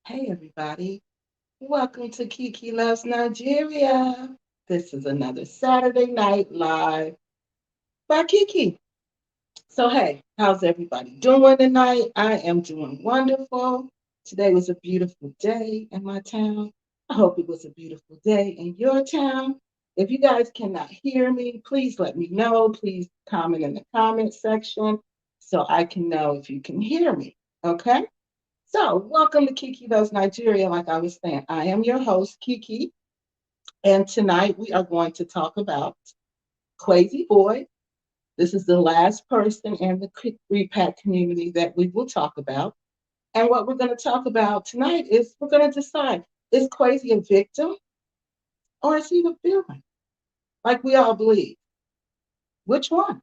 Hey, everybody. Welcome to Kiki Loves Nigeria. This is another Saturday Night Live by Kiki. So, hey, how's everybody doing tonight? I am doing wonderful. Today was a beautiful day in my town. I hope it was a beautiful day in your town. If you guys cannot hear me, please let me know. Please comment in the comment section so I can know if you can hear me. Okay? So, welcome to Kiki Loves Nigeria. Like I was saying, I am your host, Kiki, and tonight we are going to talk about Kwesi Boy. This is the last person in the repack community that we will talk about. And what we're going to talk about tonight is we're going to decide, is Kwesi a victim or is he the villain? Like we all believe. Which one?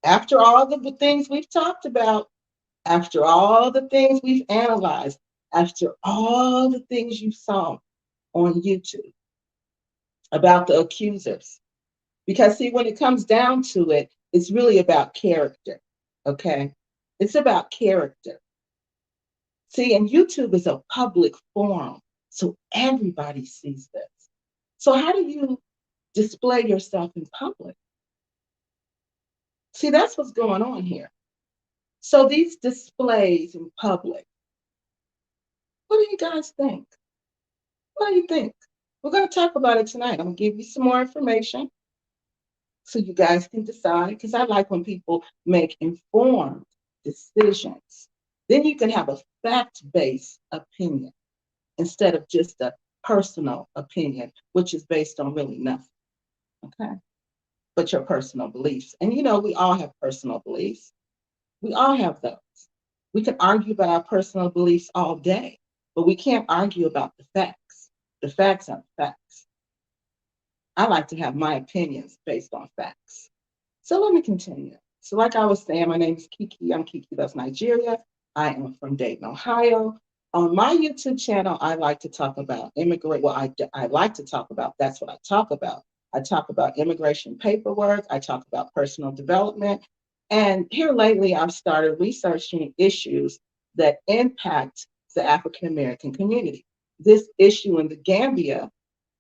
After all the things we've talked about, after all the things we've analyzed, after all the things you saw on YouTube about the accusers. Because, see, when it comes down to it, it's really about character. Okay. It's about character. See, and YouTube is a public forum. So everybody sees this. So, how do you display yourself in public? See, that's what's going on here. So, these displays in public, what do you guys think? What do you think? We're going to talk about it tonight. I'm going to give you some more information so you guys can decide because I like when people make informed decisions. Then you can have a fact based opinion instead of just a personal opinion, which is based on really nothing. Okay. But your personal beliefs. And we all have personal beliefs. We all have those. We can argue about our personal beliefs all day, but we can't argue about the facts. The facts are the facts. I like to have my opinions based on facts. So let me continue. So, like I was saying, my name is Kiki. I'm Kiki Loves Nigeria. I am from Dayton, Ohio. On my YouTube channel, I like to talk about immigrant. Well, I like to talk about. That's what I talk about. I talk about immigration paperwork. I talk about personal development. And here lately, I've started researching issues that impact the African American community. This issue in the Gambia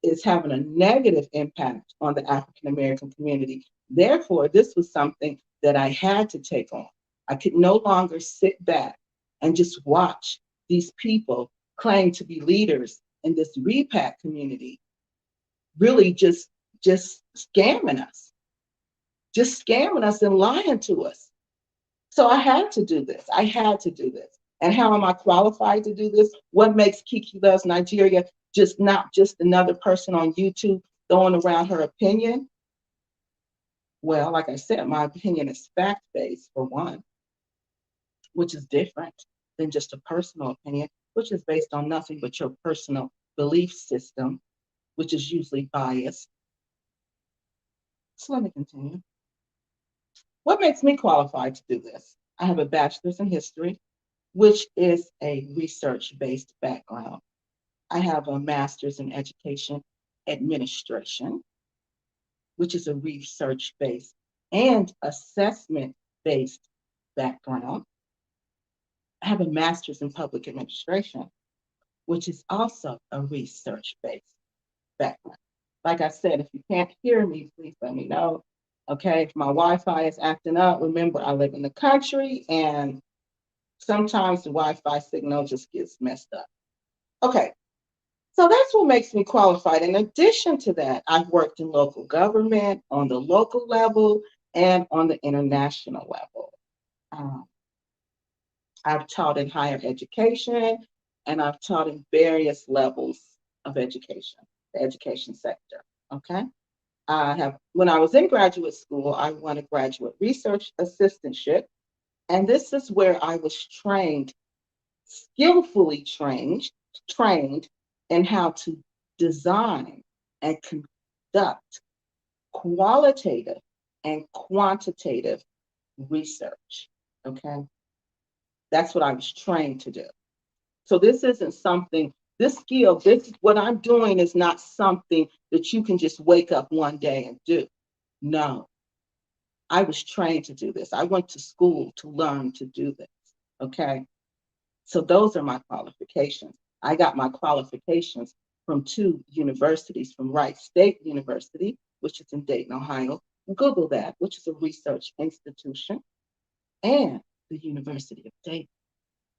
is having a negative impact on the African American community. Therefore, this was something that I had to take on. I could no longer sit back and just watch these people claim to be leaders in this repack community, really just scamming us, just scamming us and lying to us. So I had to do this. I had to do this. And how am I qualified to do this? What makes Kiki Loves Nigeria just not just another person on YouTube throwing around her opinion? Well, like I said, my opinion is fact based for one, which is different than just a personal opinion, which is based on nothing but your personal belief system, which is usually biased. So let me continue. What makes me qualified to do this? I have a bachelor's in history, which is a research based background. I have a master's in education administration, which is a research based and assessment based background. I have a master's in public administration, which is also a research based background. Like I said, if you can't hear me, please let me know. Okay, if my Wi Fi is acting up, remember I live in the country and sometimes the Wi Fi signal just gets messed up. Okay, so that's what makes me qualified. In addition to that, I've worked in local government on the local level and on the international level. Um, I've taught in higher education and I've taught in various levels of education, the education sector. Okay. When I was in graduate school, I won a graduate research assistantship. And this is where I was trained, skillfully trained in how to design and conduct qualitative and quantitative research. Okay. That's what I was trained to do. So this isn't something, this skill, this what I'm doing is not something that you can just wake up one day and do. No, I was trained to do this. I went to school to learn to do this. Okay. So those are my qualifications. I got my qualifications from two universities, from Wright State University, which is in Dayton, Ohio. Google that, which is a research institution, and the University of Dayton.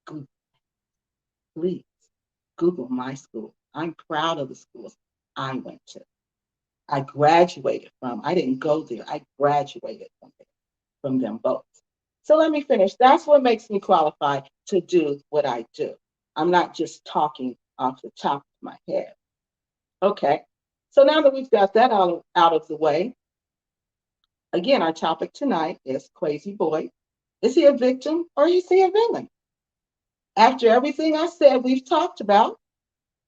Google, please. Google my school. I'm proud of the schools I went to. I graduated from. I didn't go there. I graduated from there, from them both. So let me finish. That's what makes me qualified to do what I do. I'm not just talking off the top of my head. Okay. So now that we've got that out of the way, again, our topic tonight is Kwesi Boy. Is he a victim or is he a villain? After everything I said we've talked about,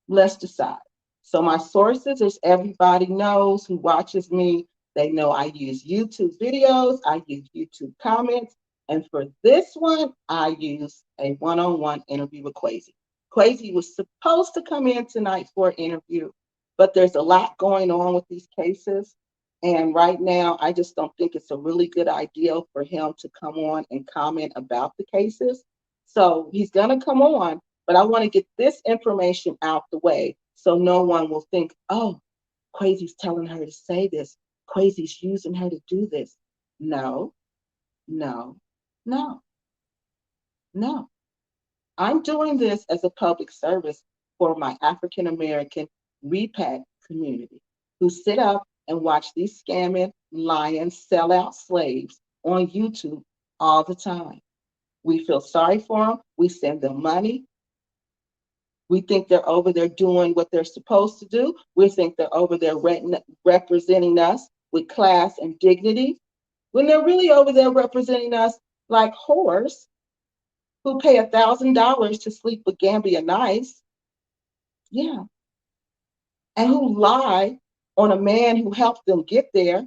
let's decide. So my sources, as everybody knows who watches me, they know I use YouTube videos, I use YouTube comments, and for this one, I use a one-on-one interview with Kwesi. Kwesi was supposed to come in tonight for an interview, but there's a lot going on with these cases. And right now, I just don't think it's a really good idea for him to come on and comment about the cases. So he's going to come on, but I want to get this information out the way so no one will think, oh, Kwesi's telling her to say this. Kwesi's using her to do this. No, no, no, no. I'm doing this as a public service for my African American repat community who sit up and watch these scamming, lying, sellout slaves on YouTube all the time. We feel sorry for them. We send them money. We think they're over there doing what they're supposed to do. We think they're over there representing us with class and dignity, when they're really over there representing us like whores who pay $1,000 to sleep with Gambia Nice. Yeah. And who lie on a man who helped them get there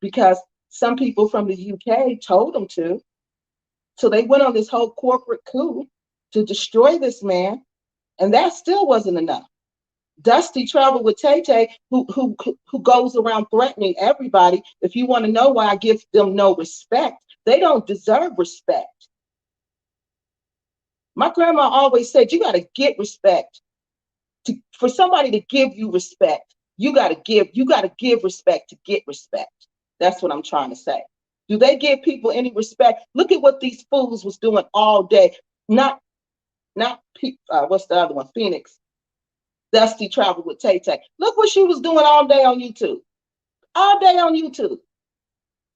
because some people from the UK told them to. So they went on this whole corporate coup to destroy this man, and that still wasn't enough. Dusty traveled with Tay Tay, who goes around threatening everybody. If you want to know why I give them no respect, they don't deserve respect. My grandma always said, you got to get respect. For somebody to give you respect, you got to give respect to get respect. That's what I'm trying to say. Do they give people any respect? Look at what these fools was doing all day. Not what's the other one? Phoenix. Dusty traveled with Tay Tay. Look what she was doing all day on YouTube. All day on YouTube.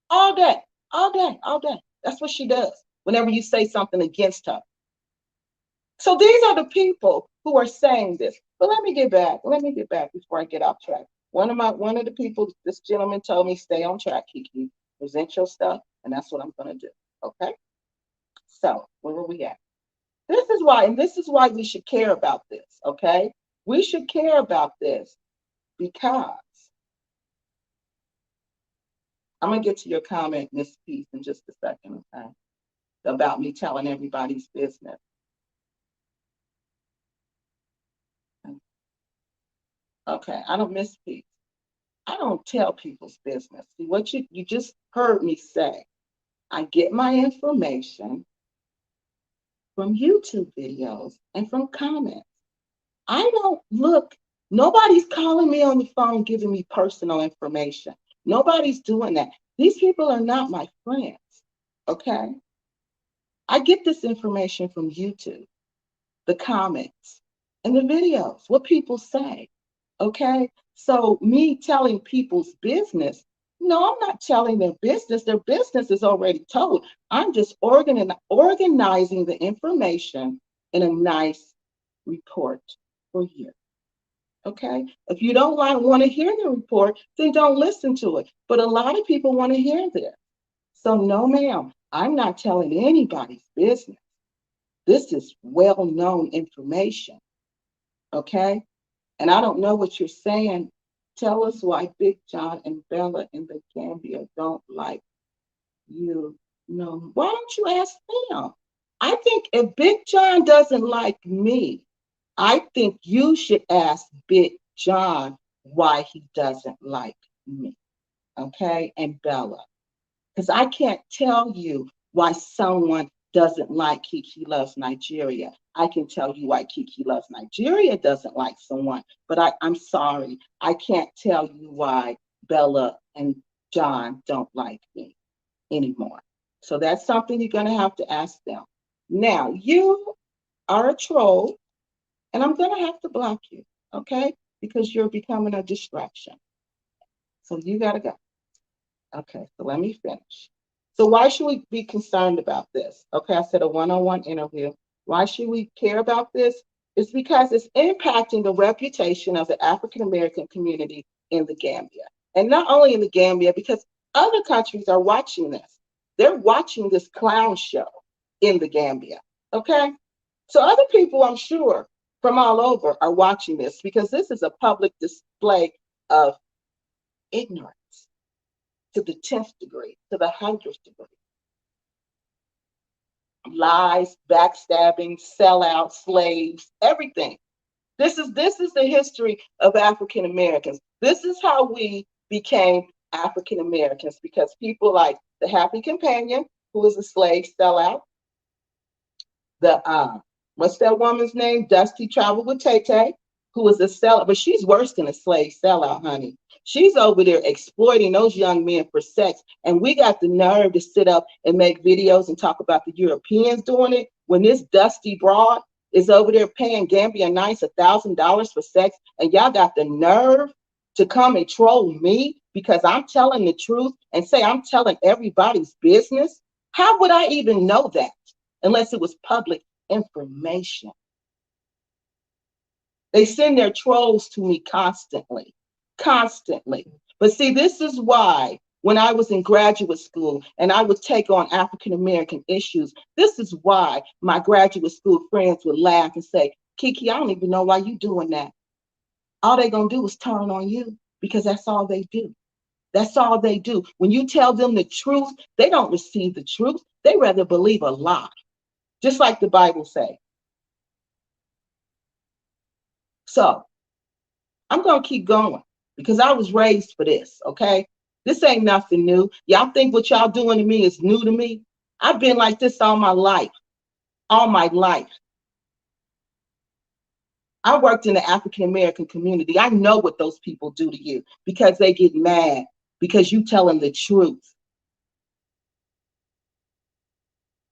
All day. All day. All day. That's what she does whenever you say something against her. So these are the people who are saying this. But let me get back. Let me get back before I get off track. One of the people, this gentleman told me, stay on track, Kiki. Present your stuff, and that's what I'm gonna do. Okay? So where were we at? This is why we should care about this, okay? We should care about this because I'm gonna get to your comment in this piece in just a second, okay? About me telling everybody's business. Okay, I don't miss peace. I don't tell people's business. See, what you just heard me say. I get my information from YouTube videos and from comments. I don't look, nobody's calling me on the phone giving me personal information. Nobody's doing that. These people are not my friends, okay? I get this information from YouTube, the comments, and the videos, what people say, okay? So me telling people's business, no, I'm not telling their business. Their business is already told. I'm just organizing the information in a nice report for you. Okay? If you don't want to hear the report, then don't listen to it. But a lot of people want to hear this. So no, ma'am, I'm not telling anybody's business. This is well-known information. Okay? And I don't know what you're saying. Tell us why Big John and Bella in the Gambia don't like you. No, why don't you ask them? I think if Big John doesn't like me, I think you should ask Big John why he doesn't like me. Okay? And Bella. Because I can't tell you why someone doesn't like Kiki Loves Nigeria. I can tell you why Kiki Loves Nigeria doesn't like someone, but I'm sorry. I can't tell you why Bella and John don't like me anymore. So that's something you're going to have to ask them. Now, you are a troll, and I'm going to have to block you, okay? Because you're becoming a distraction. So you got to go. Okay, so let me finish. So why should we be concerned about this? Okay, I said a one-on-one interview. Why should we care about this? It's because it's impacting the reputation of the African American community in the Gambia. And not only in the Gambia, because other countries are watching this. They're watching this clown show in the Gambia. Okay? So other people, I'm sure, from all over are watching this because this is a public display of ignorance to the 10th degree, to the 100th degree. Lies, backstabbing, sellout, slaves, everything. This is the history of African Americans. This is how we became African Americans because people like the Happy Companion, who was a slave sellout, the what's that woman's name? Dusty Traveled with Tay Tay, who was a sellout, but she's worse than a slave sellout, honey. She's over there exploiting those young men for sex. And we got the nerve to sit up and make videos and talk about the Europeans doing it when this dusty broad is over there paying Gambian Nice $1,000 for sex. And y'all got the nerve to come and troll me because I'm telling the truth and say I'm telling everybody's business. How would I even know that unless it was public information? They send their trolls to me constantly, constantly. But see, this is why when I was in graduate school and I would take on African American issues, this is why my graduate school friends would laugh and say, Kiki, I don't even know why you doing that. All they gonna do is turn on you because that's all they do. That's all they do. When you tell them the truth, they don't receive the truth. They rather believe a lie, just like the Bible say. So I'm going to keep going because I was raised for this, okay? This ain't nothing new. Y'all think what y'all doing to me is new to me? I've been like this all my life, all my life. I worked in the African American community. I know what those people do to you because they get mad because you tell them the truth.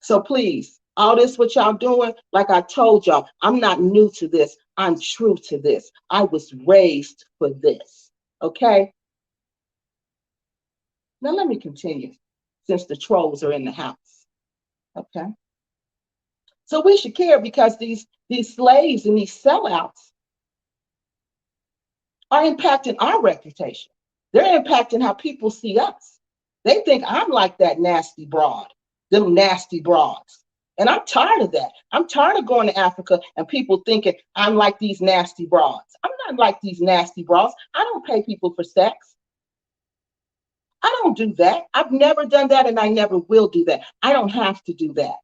So please, all this what y'all doing, like I told y'all, I'm not new to this. I'm true to this. I was raised for this, okay? Now let me continue since the trolls are in the house. Okay. So we should care because these slaves and these sellouts are impacting our reputation. They're impacting how people see us. They think I'm like that nasty broad, them nasty broads. And I'm tired of that. I'm tired of going to Africa and people thinking I'm like these nasty broads. I'm not like these nasty broads. I don't pay people for sex. I don't do that. I've never done that and I never will do that. I don't have to do that.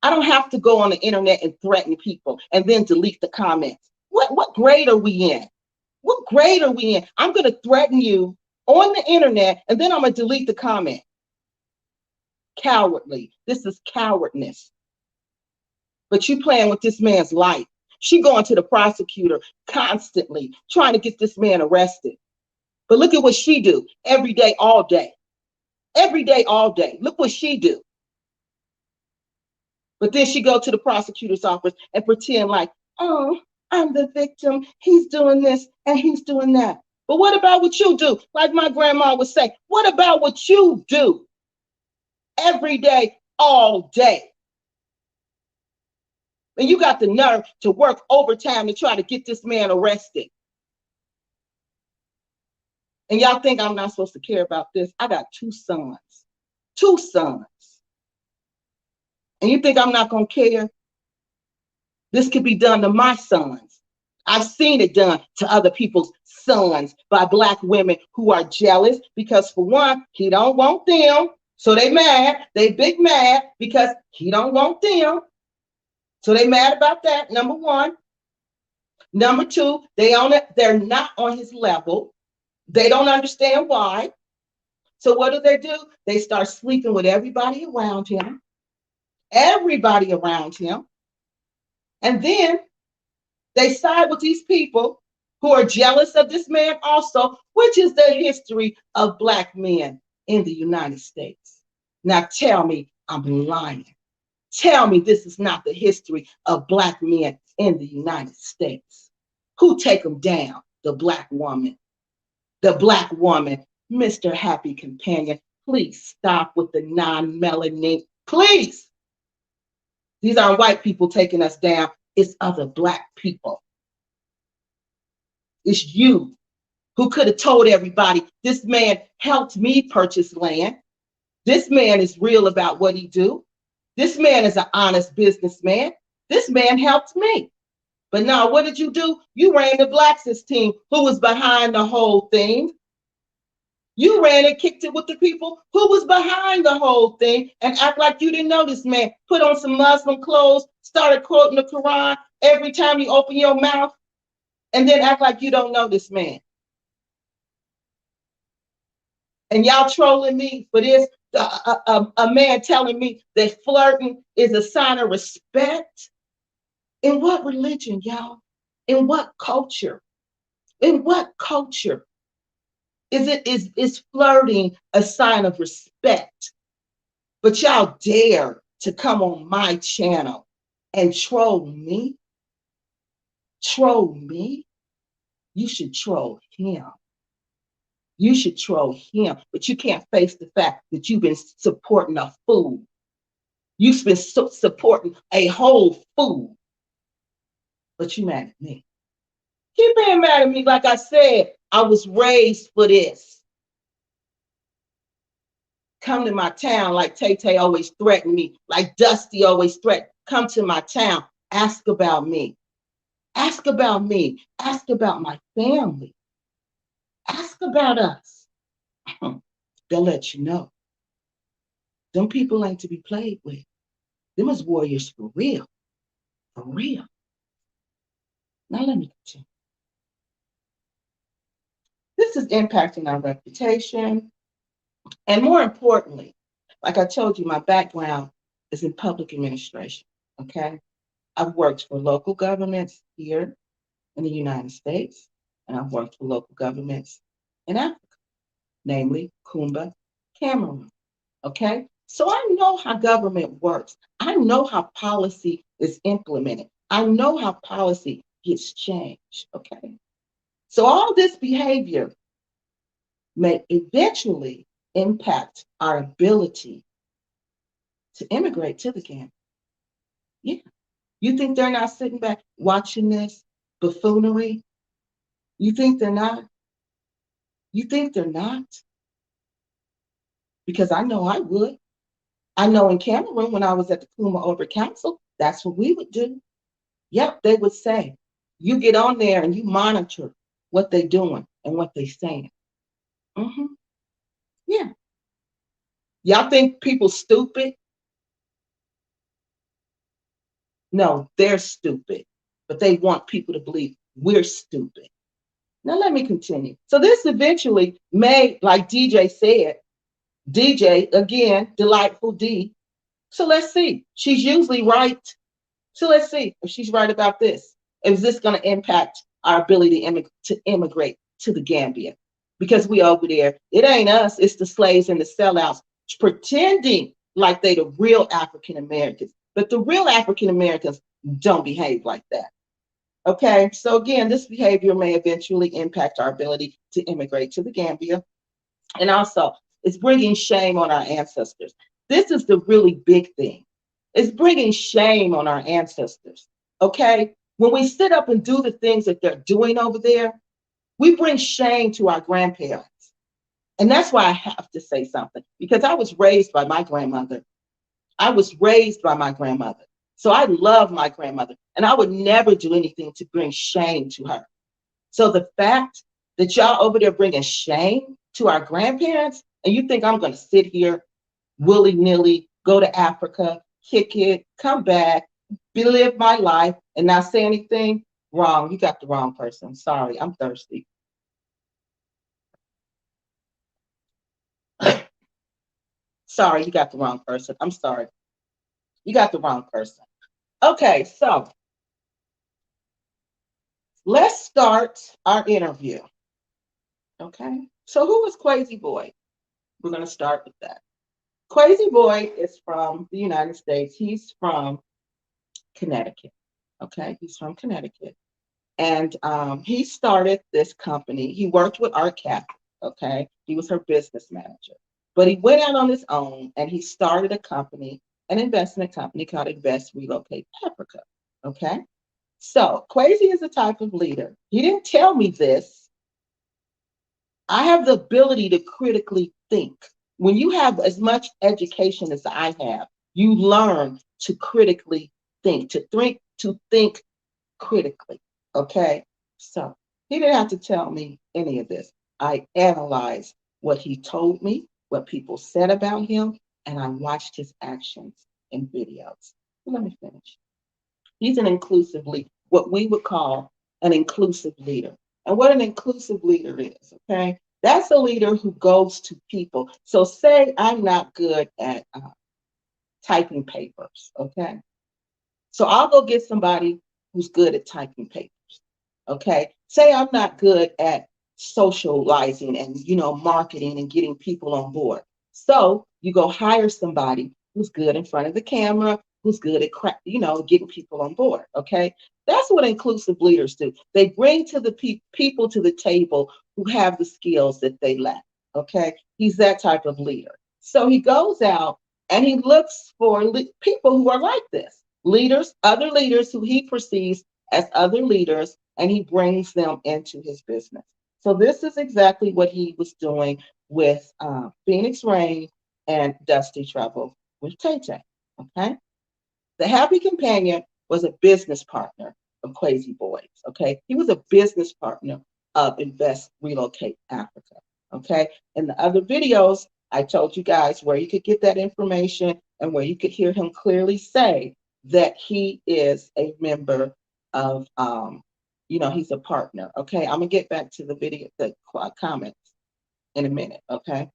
I don't have to go on the internet and threaten people and then delete the comments. What grade are we in? What grade are we in? I'm going to threaten you on the internet and then I'm going to delete the comment. Cowardly. This is cowardness. But you playing with this man's life. She going to the prosecutor constantly trying to get this man arrested. But look at what she do every day, all day. Every day, all day. Look what she do. But then she go to the prosecutor's office and pretend like, oh, I'm the victim. He's doing this and he's doing that. But what about what you do? Like my grandma would say, what about what you do every day, all day? And you got the nerve to work overtime to try to get this man arrested. And y'all think I'm not supposed to care about this? I got two sons. Two sons. And you think I'm not going to care? This could be done to my sons. I've seen it done to other people's sons by Black women who are jealous because, for one, he don't want them. So they mad. They big mad because he don't want them. So they mad about that, number one. Number two, they're not on his level. They don't understand why. So what do? They start sleeping with everybody around him, everybody around him. And then they side with these people who are jealous of this man also, which is the history of Black men in the United States. Now tell me I'm lying. Tell me this is not the history of Black men in the United States. Who take them down? The Black woman. The Black woman. Mr. Happy Companion, please stop with the non-melanin. Please. These aren't white people taking us down. It's other Black people. It's you who could have told everybody, this man helped me purchase land. This man is real about what he do. This man is an honest businessman. This man helped me. But now what did you do? You ran the Blacksons team who was behind the whole thing. You ran and kicked it with the people who was behind the whole thing and act like you didn't know this man. Put on some Muslim clothes, started quoting the Quran every time you open your mouth, and then act like you don't know this man. And y'all trolling me for this, a man telling me that flirting is a sign of respect. In what religion, y'all? In what culture? In what culture is flirting a sign of respect? But y'all dare to come on my channel and troll me? Troll me? You should troll him. You should troll him, but you can't face the fact that you've been supporting a fool. You've been supporting a whole fool, but you mad at me. Keep being mad at me. Like I said, I was raised for this. Come to my town like Tay always threatened me, like Dusty always threatened. Come to my town, ask about me. Ask about me. Ask about my family. Ask about us. They'll let you know. Them people ain't to be played with. Them is warriors for real. For real. Now let me continue. This is impacting our reputation. And more importantly, like I told you, my background is in public administration. Okay. I've worked for local governments here in the United States, and I've worked for local governments in Africa, namely Kumba, Cameroon. Okay. So I know how government works. I know how policy is implemented. I know how policy gets changed. Okay. So all this behavior may eventually impact our ability to immigrate to the Gambia. Yeah. You think they're not sitting back watching this buffoonery? You think they're not? You think they're not? Because I know I would. I know in Cameroon, when I was at the Kuma Over Council, that's what we would do. Yep, they would say, you get on there and you monitor what they're doing and what they're saying. Mm-hmm. Yeah. Y'all think people stupid? No, they're stupid. But they want people to believe we're stupid. Now let me continue. So this eventually may, like DJ said, DJ, again, Delightful D. So let's see. She's usually right. So let's see if she's right about this. Is this going to impact our ability to immigrate to the Gambia? Because we over there, it ain't us, it's the slaves and the sellouts pretending like they the real African Americans. But the real African Americans don't behave like that. Okay, so again, this behavior may eventually impact our ability to immigrate to the Gambia. And also, it's bringing shame on our ancestors. This is the really big thing. It's bringing shame on our ancestors. Okay, when we sit up and do the things that they're doing over there, we bring shame to our grandparents. And that's why I have to say something, because I was raised by my grandmother. I was raised by my grandmother. So I love my grandmother, and I would never do anything to bring shame to her. So the fact that y'all over there bringing shame to our grandparents, and you think I'm going to sit here willy-nilly, go to Africa, kick it, come back, live my life, and not say anything? Wrong. You got the wrong person. Sorry, I'm thirsty. Sorry, you got the wrong person. I'm sorry. You got the wrong person. Okay, so let's start our interview. Okay. So who is Kwesi Boy? We're going to start with that. Kwesi Boy is from the United States. He's from Connecticut. Okay. He's from Connecticut. And he started this company. He worked with Art Cap. Okay. He was her business manager. But he went out on his own and he started a company, an investment company called Invest Relocate Africa. Okay. So Kwesi is a type of leader. He didn't tell me this. I have the ability to critically think. When you have as much education as I have, you learn to critically think, to think critically. Okay. So he didn't have to tell me any of this. I analyzed what he told me, what people said about him, and I watched his actions in videos. Let me finish. He's an inclusive leader, what we would call an inclusive leader. And what an inclusive leader is, okay? That's a leader who goes to people. So, say I'm not good at typing papers, okay? So, I'll go get somebody who's good at typing papers, okay? Say I'm not good at socializing and, marketing and getting people on board. So, you go hire somebody who's good in front of the camera, who's good at getting people on board. Okay, that's what inclusive leaders do. They bring to the people to the table who have the skills that they lack. Okay, he's that type of leader. So he goes out and he looks for people who are like this, leaders, other leaders who he perceives as other leaders, and he brings them into his business. So this is exactly what he was doing with Phoenix Rain and Dusty Trouble with Tay Tay. Okay. The Happy Companion was a business partner of Kwesi Boys. Okay. He was a business partner of Invest Relocate Africa. Okay. In the other videos, I told you guys where you could get that information and where you could hear him clearly say that he is a member of, he's a partner. Okay. I'm going to get back to the video, the comments in a minute. Okay.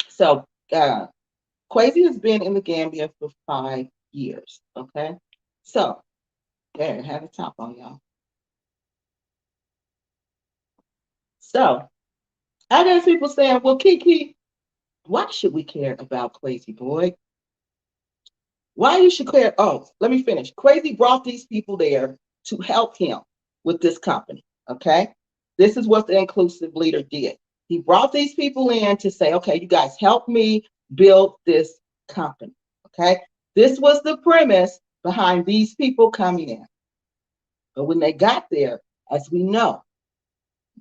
So, Kwesi has been in the Gambia for 5 years. Okay. So, there, I have the top on y'all. So, I got people saying, well, Kiki, why should we care about Kwesi Boy? Why you should care? Oh, let me finish. Kwesi brought these people there to help him with this company. Okay. This is what the inclusive leader did. He brought these people in to say, okay, you guys help me build this company. Okay. This was the premise behind these people coming in. But when they got there, as we know,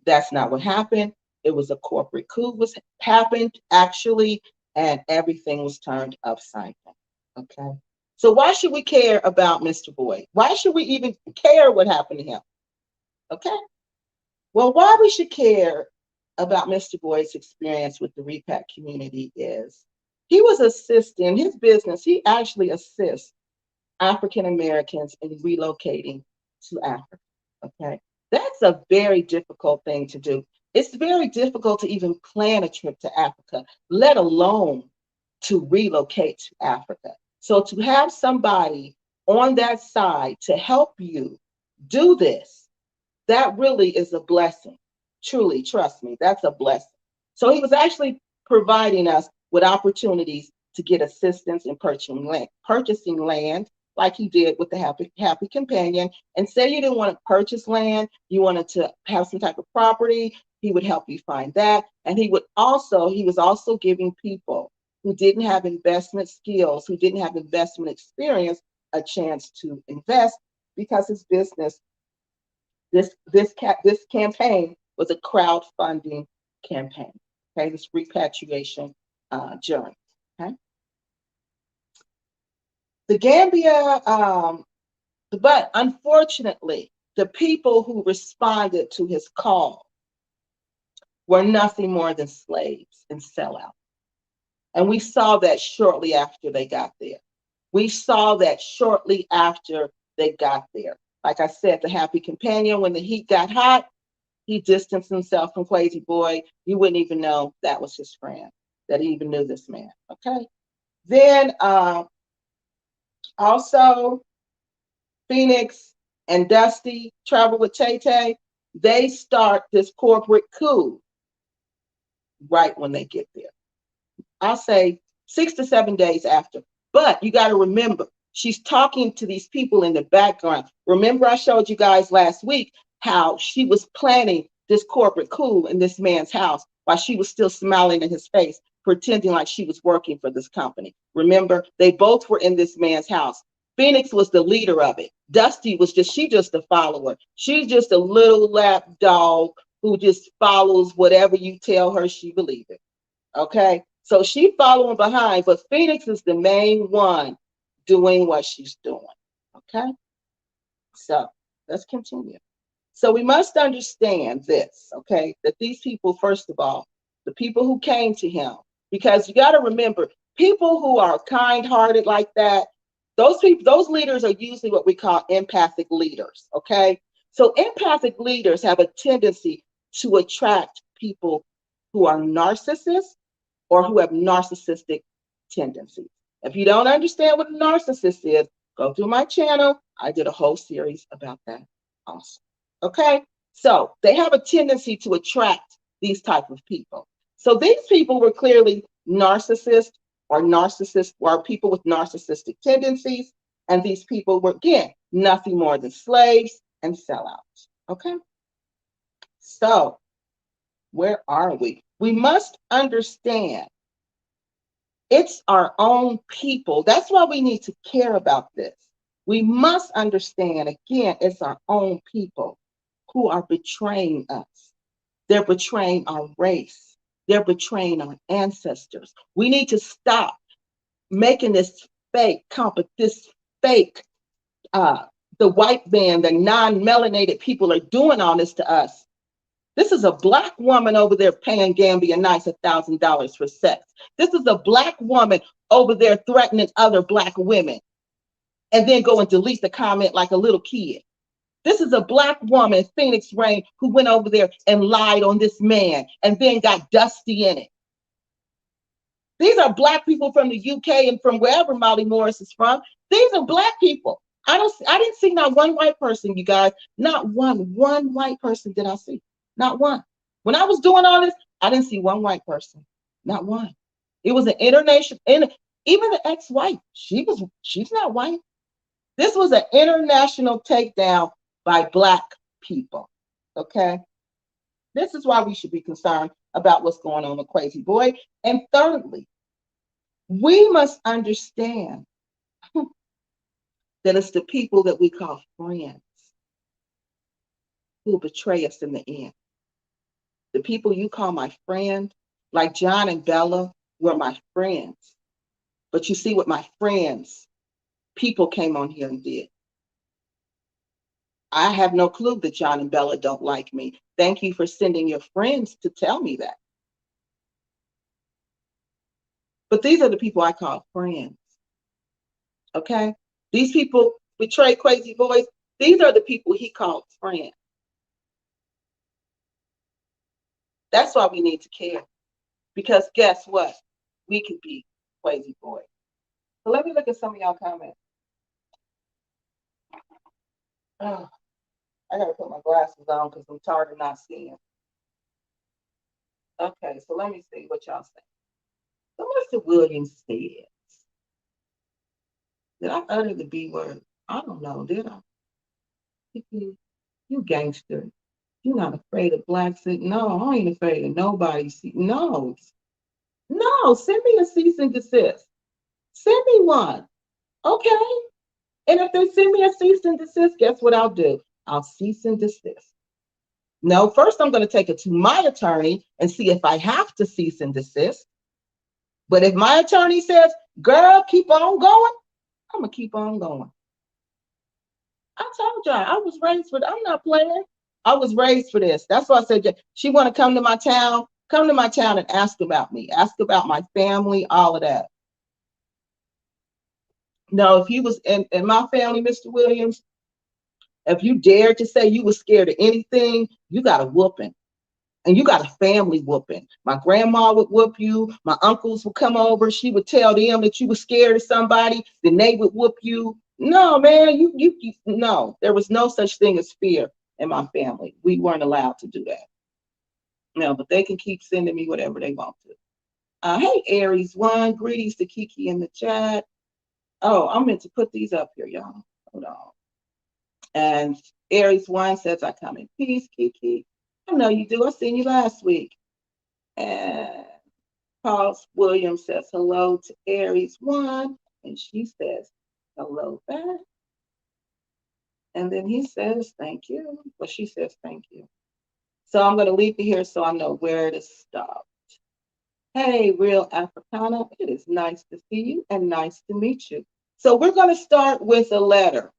that's not what happened. It was a corporate coup was happened actually, and everything was turned upside down. Okay. So why should we care about Mr. Boyd? Why should we even care what happened to him? Okay. Well, why we should care about Mr. Boyd's experience with the repat community is he was assisting his business. He actually assists African Americans in relocating to Africa. Okay. That's a very difficult thing to do. It's very difficult to even plan a trip to Africa, let alone to relocate to Africa. So to have somebody on that side to help you do this, that really is a blessing. Truly, trust me, that's a blessing. So he was actually providing us with opportunities to get assistance in purchasing land like he did with the Happy Companion. And say you didn't want to purchase land, you wanted to have some type of property, he would help you find that. And he was also giving people who didn't have investment skills, who didn't have investment experience, a chance to invest because his business, this campaign was a crowdfunding campaign. Okay, this repatriation journey. Okay, the Gambia, but unfortunately, the people who responded to his call were nothing more than slaves and sellouts. And we saw that shortly after they got there. We saw that shortly after they got there. Like I said, the Happy Companion, when the heat got hot, he distanced himself from Kwesi Boy. You wouldn't even know that was his friend. that even knew this man. Okay. Then also Phoenix and Dusty travel with Tay Tay. They start this corporate coup right when they get there. I'll say 6 to 7 days after. But you got to remember, she's talking to these people in the background. Remember, I showed you guys last week how she was planning this corporate coup in this man's house while she was still smiling in his face, pretending like she was working for this company. Remember, they both were in this man's house. Phoenix was the leader of it. Dusty was just a follower. She's just a little lap dog who just follows whatever you tell her she believes in. Okay. So she following behind, but Phoenix is the main one doing what she's doing. Okay. So let's continue. So we must understand this, okay, that these people, first of all, the people who came to him, because you got to remember, people who are kind-hearted like that, those people, those leaders are usually what we call empathic leaders, okay? So empathic leaders have a tendency to attract people who are narcissists or who have narcissistic tendencies. If you don't understand what a narcissist is, go through my channel. I did a whole series about that also. Okay, so they have a tendency to attract these type of people. So these people were clearly narcissists or people with narcissistic tendencies, and these people were again nothing more than slaves and sellouts. Okay, so where are we? We must understand it's our own people. That's why we need to care about this. We must understand, again, it's our own people who are betraying us. They're betraying our race. They're betraying our ancestors. We need to stop making this this fake, the white man, the non-melanated people are doing all this to us. This is a black woman over there paying Gambia Nice $1,000 for sex. This is a black woman over there threatening other black women and then go and delete the comment like a little kid. This is a black woman, Phoenix Rain, who went over there and lied on this man and then got Dusty in it. These are black people from the UK and from wherever Molly Morris is from. These are black people. I didn't see not one white person, you guys. Not one white person did I see. Not one. When I was doing all this, I didn't see one white person. Not one. It was an international, and even the ex-wife, she's not white. This was an international takedown by black people. Okay. This is why we should be concerned about what's going on with Kwesi Boy. And thirdly, we must understand that it's the people that we call friends who betray us in the end. The people you call my friend, like John and Bella, were my friends. But you see what my friends, people came on here and did. I have no clue that John and Bella don't like me. Thank you for sending your friends to tell me that. But these are the people I call friends. Okay? These people betray Kwesi Boys. These are the people he called friends. That's why we need to care. Because guess what? We could be Kwesi Boys. So let me look at some of y'all comments. Oh, I gotta put my glasses on because I'm tired of not seeing. Okay, so let me see what y'all say. So Mr. Williams said, did I utter the B word? I don't know, did I? You gangster. You're not afraid of blacks. No, I ain't afraid of nobody. No. No, send me a cease and desist. Send me one. Okay. And if they send me a cease and desist, guess what I'll do? I'll cease and desist. No, first I'm going to take it to my attorney and see if I have to cease and desist. But if my attorney says, girl, keep on going, I'm going to keep on going. I told y'all, I was raised for I'm not playing. I was raised for this. That's why I said, she want to come to my town and ask about me, ask about my family, all of that. No, if you was in my family, Mr. Williams, if you dared to say you was scared of anything, you got a whooping. And you got a family whooping. My grandma would whoop you. My uncles would come over. She would tell them that you were scared of somebody. Then they would whoop you. No, man, you no. There was no such thing as fear in my family. We weren't allowed to do that. No, but they can keep sending me whatever they want to. Hey, Aries one, greetings to Kiki in the chat. Oh, I meant to put these up here, y'all. Hold on. And Aries one says, I come in peace, Kiki. I know you do. I seen you last week. And Paul Williams says hello to Aries one. And she says, hello back. And then he says, thank you. Well, she says, thank you. So I'm going to leave it here so I know where to stop. Hey, Real Africana, it is nice to see you and nice to meet you. So we're going to start with a letter,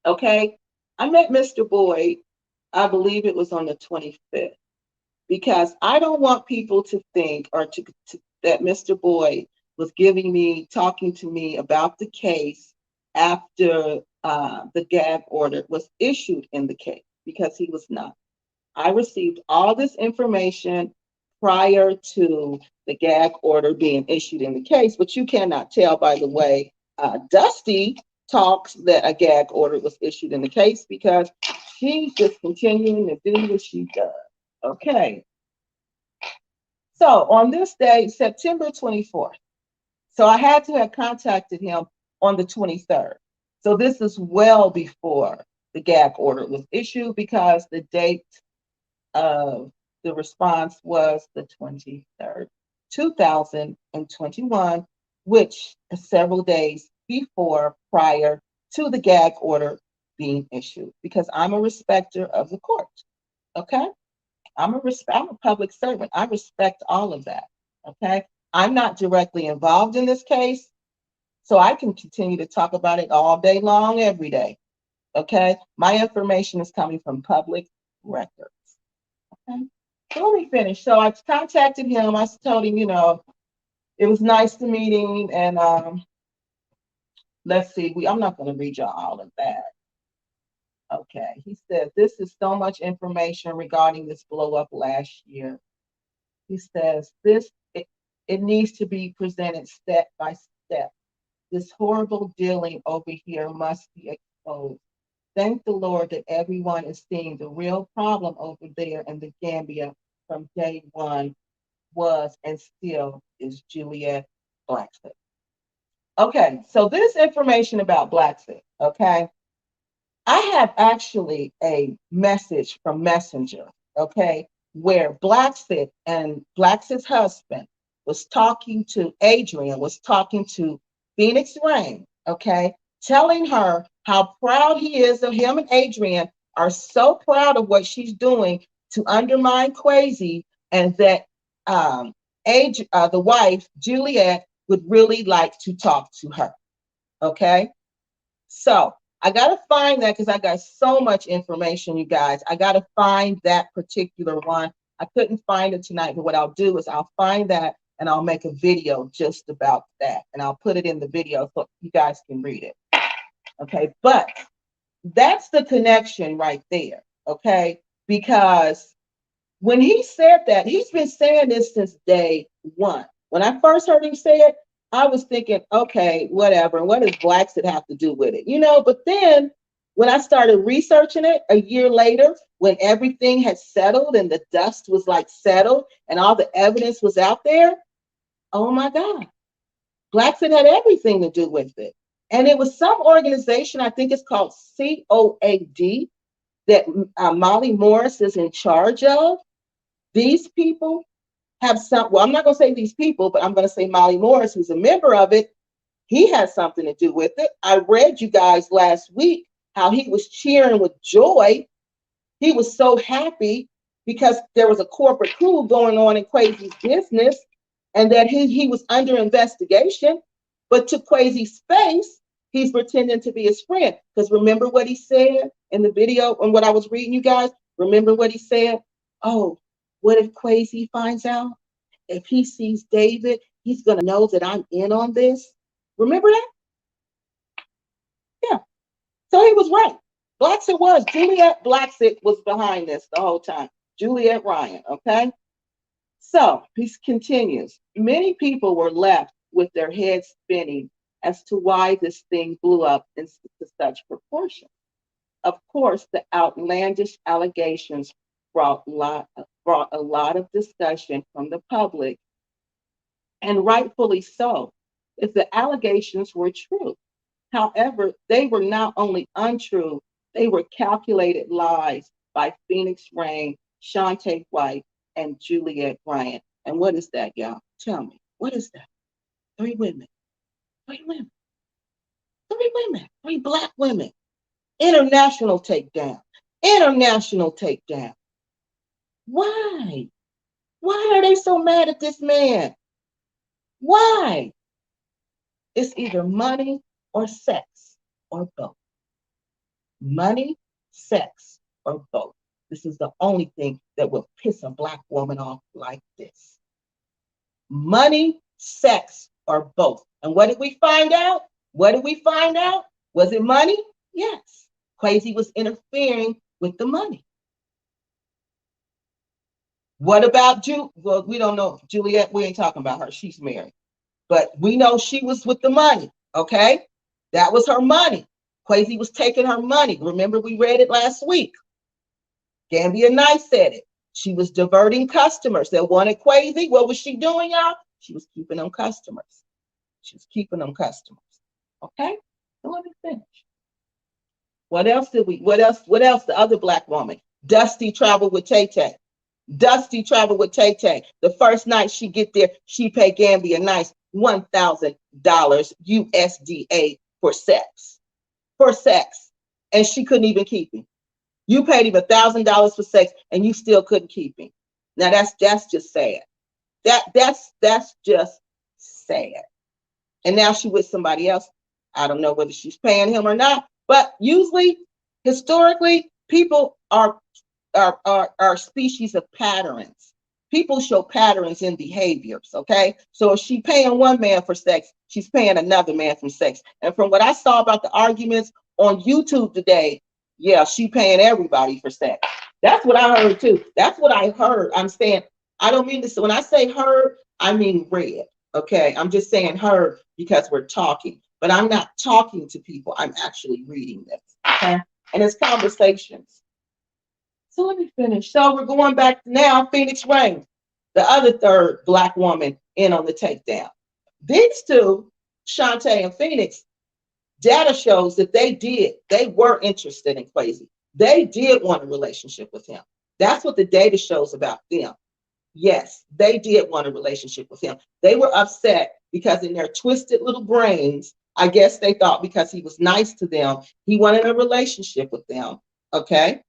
okay? I met Mr. Boyd, I believe it was on the 25th, because I don't want people to think that Mr. Boyd was talking to me about the case after the gag order was issued in the case, because he was not. I received all this information prior to the gag order being issued in the case, but you cannot tell by the way Dusty talks that a gag order was issued in the case, because she's just continuing to do what she does. Okay. So on this day, September 24th, so I had to have contacted him on the 23rd. So this is well before the gag order was issued, because the date of the response was the 23rd, 2021, which is several days prior to the gag order being issued, because I'm a respecter of the court. Okay? I'm a public servant. I respect all of that. Okay? I'm not directly involved in this case, so I can continue to talk about it all day long, every day. Okay? My information is coming from public records. Okay? So let me finish. So I contacted him. I told him, it was nice to meet him. And let's see, I'm not going to read y'all all of that. Okay. He said, this is so much information regarding this blow up last year. He says, it needs to be presented step by step. This horrible dealing over here must be exposed. Thank the Lord that everyone is seeing the real problem over there in the Gambia from day one was and still is Juliet Blacksett. Okay, so this information about Blacksett, okay? I have actually a message from Messenger, okay, where Blacksett and Blacksett's husband Adrian was talking to Phoenix Rain, okay, telling her how proud he is of him, and Adrian are so proud of what she's doing to undermine Kwesi, and that the wife, Juliet, would really like to talk to her, okay? So I got to find that, because I got so much information, you guys. I got to find that particular one. I couldn't find it tonight, but what I'll do is I'll find that and I'll make a video just about that. And I'll put it in the video so you guys can read it. Okay, but that's the connection right there. Okay, because when he said that, he's been saying this since day one. When I first heard him say it, I was thinking, okay, whatever. What does Blacksett have to do with it? But then when I started researching it a year later, when everything had settled and the dust was like settled and all the evidence was out there, oh my God, Blacksett had everything to do with it. And it was some organization, I think it's called COAD, that Molly Morris is in charge of. These people have I'm not going to say these people, but I'm going to say Molly Morris, who's a member of it. He has something to do with it. I read you guys last week how he was cheering with joy. He was so happy because there was a corporate coup going on in Kwesi's business, and that he was under investigation. But to Kwesi's face, he's pretending to be his friend. Because remember what he said in the video and what I was reading, you guys? Remember what he said? Oh, what if Kwesi finds out? If he sees David, he's going to know that I'm in on this. Remember that? Yeah. So he was right. Blacksett Juliet Blacksett was behind this the whole time. Juliet Ryan, okay? So he continues. Many people were left with their heads spinning as to why this thing blew up into such proportion. Of course, the outlandish allegations brought a lot of discussion from the public, and rightfully so, if the allegations were true. However, they were not only untrue, they were calculated lies by Phoenix Rain, Shantae White, and Juliet Bryant. And what is that, y'all? Tell me. What is that? Three women. Three women. Three women. Three black women. International takedown. International takedown. Why? Why are they so mad at this man? Why? It's either money or sex or both. Money, sex, or both. This is the only thing that will piss a black woman off like this. Money, sex, or both. And what did we find out? What did we find out? Was it money? Yes. Kwesi was interfering with the money. What about Well, we don't know. Juliet, we ain't talking about her. She's married. But we know she was with the money, okay? That was her money. Kwesi was taking her money. Remember, we read it last week. Gambia Nice said it. She was diverting customers that wanted Kwesi. What was she doing, y'all? She was keeping them customers. She was keeping them customers. Okay? So let me finish. What else did we? What else? What else? The other black woman, Dusty, traveled with Tay Tay. Dusty traveled with Tay Tay. The first night she get there, she paid Gambia Nice $1,000 USDA for sex. For sex. And she couldn't even keep him. You paid him $1,000 for sex and you still couldn't keep him. Now that's just sad. That's just sad. And now she with somebody else. I don't know whether she's paying him or not, but usually, historically, people are species of patterns. People show patterns in behaviors, okay? So if she's paying one man for sex, she's paying another man for sex. And from what I saw about the arguments on YouTube today, yeah, she paying everybody for sex. That's what I heard too. That's what I heard. I'm saying, I don't mean this. When I say heard, I mean read, okay? I'm just saying heard because we're talking, but I'm not talking to people. I'm actually reading this, okay? And it's conversations. So let me finish. So we're going back now, Phoenix Rain, the other third black woman in on the takedown. These two, Shantae and Phoenix, data shows that they were interested in Kwesi. They did want a relationship with him. That's what the data shows about them. Yes, they did want a relationship with him. They were upset because in their twisted little brains, I guess they thought because he was nice to them, he wanted a relationship with them. Okay.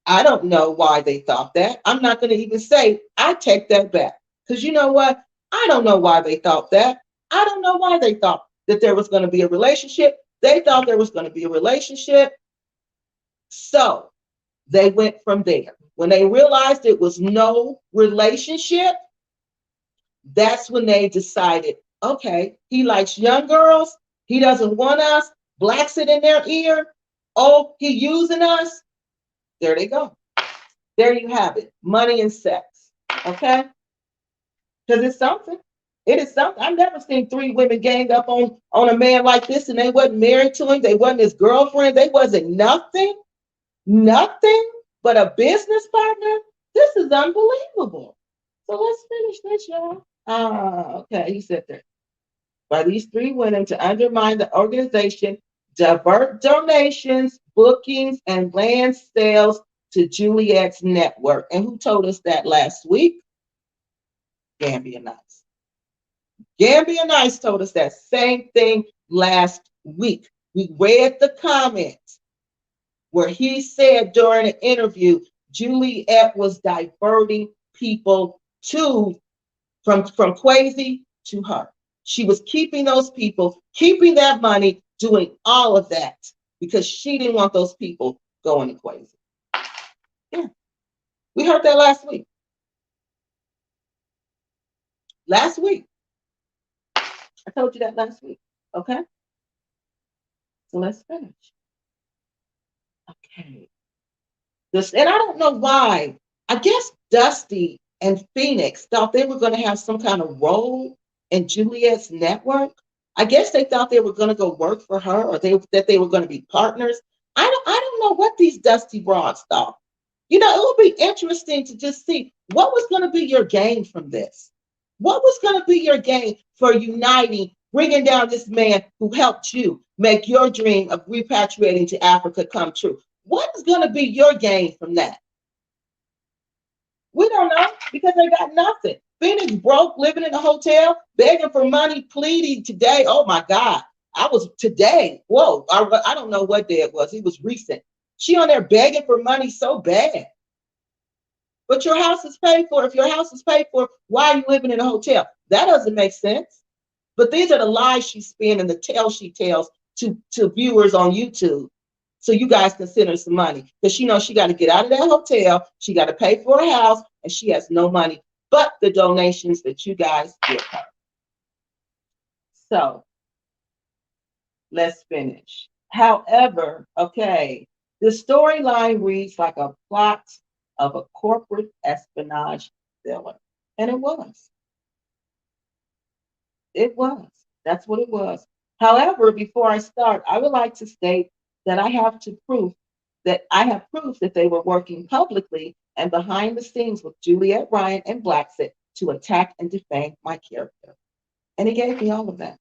I don't know why they thought that. I'm not going to even say, I take that back. Because you know what? I don't know why they thought that. I don't know why they thought that there was going to be a relationship. They thought there was going to be a relationship. So they went from there. When they realized it was no relationship, that's when they decided, okay, he likes young girls. He doesn't want us. Blacks it in their ear. Oh, he using us. There they go. There you have it. Money and sex. Okay? Because it's something. It is something. I've never seen three women gang up on a man like this and they wasn't married to him. They wasn't his girlfriend. They wasn't nothing. Nothing but a business partner. This is unbelievable. So let's finish this, y'all. Okay. He said that by these three women to undermine the organization, divert donations, bookings, and land sales to Juliet's network. And who told us that last week? Gambia Nice. Gambia Nice told us that same thing last week. We read the comments where he said during an interview, Juliet was diverting people from Kwesi to her. She was keeping those people, keeping that money, doing all of that because she didn't want those people going to Kwesi. Yeah. We heard that last week. Last week. I told you that last week. Okay? So let's finish. Okay. This, and I don't know why. I guess Dusty and Phoenix thought they were going to have some kind of role in Juliet's network. I guess they thought they were going to go work for her, or that they were going to be partners. I don't know what these Dusty broads thought. It would be interesting to just see what was going to be your gain from this. What was going to be your gain for uniting, bringing down this man who helped you make your dream of repatriating to Africa come true? What is going to be your gain from that? We don't know because they got nothing. Phoenix broke, living in a hotel, begging for money, pleading today. Oh my God. I was today. Whoa. I don't know what day it was. It was recent. She on there begging for money so bad. But your house is paid for. If your house is paid for, why are you living in a hotel? That doesn't make sense. But these are the lies she spins and the tales she tells to viewers on YouTube. So you guys can send her some money because she knows she got to get out of that hotel. She got to pay for a house and she has no money but the donations that you guys give her. So let's finish. However, okay, the storyline reads like a plot of a corporate espionage thriller. And it was. It was. That's what it was. However, before I start, I would like to state that I have proof that they were working publicly and behind the scenes with Juliet Ryan and Blacksett to attack and defame my character. And he gave me all of that.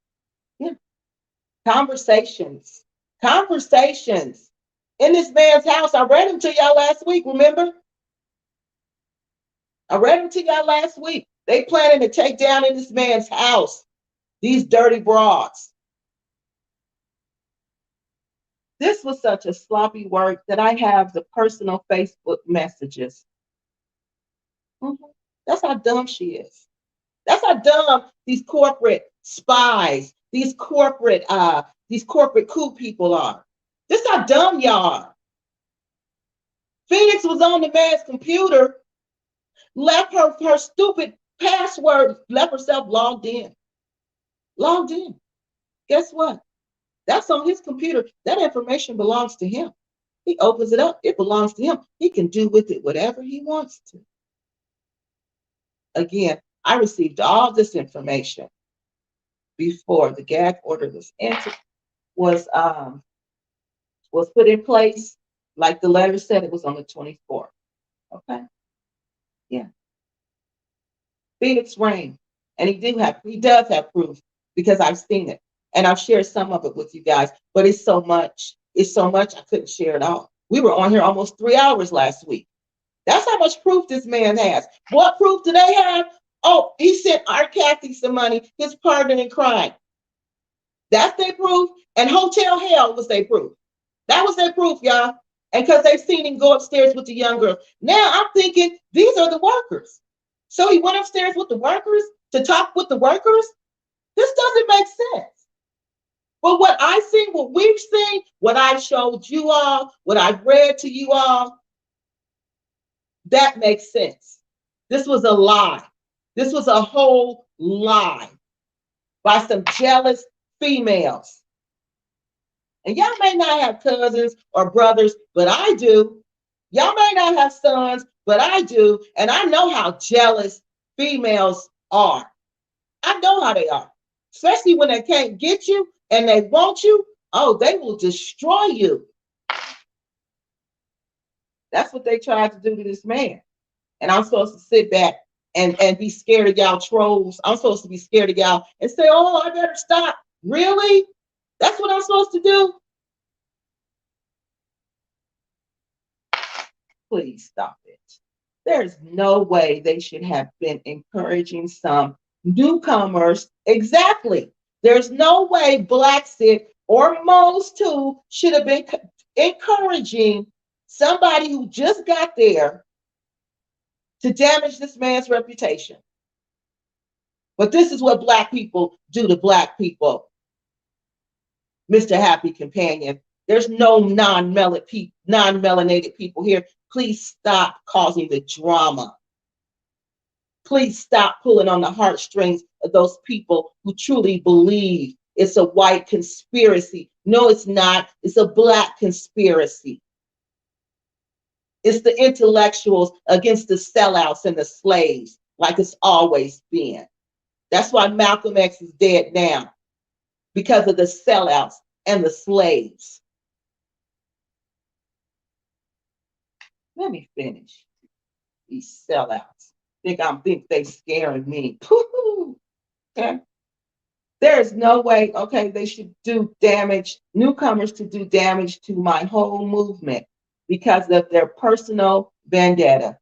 Yeah. Conversations. Conversations. In this man's house. I read them to y'all last week, remember? I read them to y'all last week. They planning to take down in this man's house these dirty broads. This was such a sloppy work that I have the personal Facebook messages. Mm-hmm. That's how dumb she is. That's how dumb these corporate spies, these corporate coup people are. This is how dumb y'all are. Phoenix was on the man's computer, left her stupid password, left herself logged in. Logged in. Guess what? That's on his computer. That information belongs to him. He opens it up. It belongs to him. He can do with it whatever he wants to. Again, I received all this information before the gag order was put in place. Like the letter said, it was on the 24th. Okay. Yeah. Phoenix Rain. And he does have proof because I've seen it. And I've shared some of it with you guys, but it's so much. It's so much I couldn't share it all. We were on here almost 3 hours last week. That's how much proof this man has. What proof do they have? Oh, he sent our Kathy some money, his partner in crime. That's their proof. And Hotel Hell was their proof. That was their proof, y'all. And because they've seen him go upstairs with the young girl. Now I'm thinking these are the workers. So he went upstairs with the workers to talk with the workers? This doesn't make sense. But what I've seen, what we've seen, what I've showed you all, what I've read to you all, that makes sense. This was a lie. This was a whole lie by some jealous females. And y'all may not have cousins or brothers, but I do. Y'all may not have sons, but I do. And I know how jealous females are. I know how they are. Especially when they can't get you and they want you. Oh, they will destroy you. That's what they tried to do to this man. And I'm supposed to sit back and be scared of y'all trolls. I'm supposed to be scared of y'all and say, oh, I better stop. Really? That's what I'm supposed to do? Please stop it. There's no way they should have been encouraging some newcomers. Exactly. There's no way Blacksett or Mose too should have been encouraging somebody who just got there to damage this man's reputation. But this is what Black people do to Black people. Mr. Happy Companion, there's no non-melanated people here. Please stop causing the drama. Please stop pulling on the heartstrings of those people who truly believe it's a white conspiracy. No, it's not. It's a Black conspiracy. It's the intellectuals against the sellouts and the slaves, like it's always been. That's why Malcolm X is dead now, because of the sellouts and the slaves. Let me finish. These sellouts think they scaring me. Okay. There is no way, okay, they should do damage, newcomers to do damage to my whole movement because of their personal vendetta.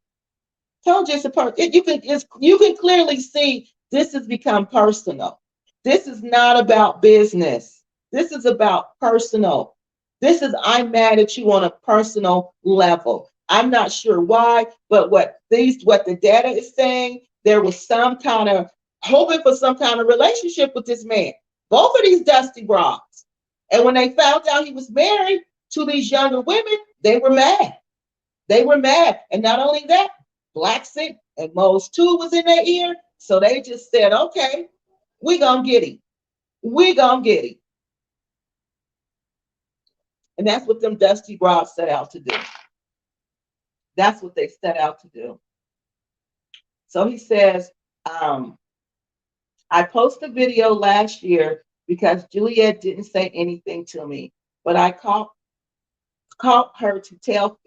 Told you it's a you can clearly see this has become personal. This is not about business. This is about personal. This is I'm mad at you on a personal level. I'm not sure why, but what the data is saying, there was some kind of hoping for some kind of relationship with this man. Both of these dusty broads. And when they found out he was married to these younger women, they were mad. They were mad. And not only that, Blackson and Mose too was in their ear. So they just said, okay, we gonna get him. We gonna get him. And that's what them dusty broads set out to do. That's what they set out to do. So he says, I posted a video last year because Juliet didn't say anything to me, but I called her to tell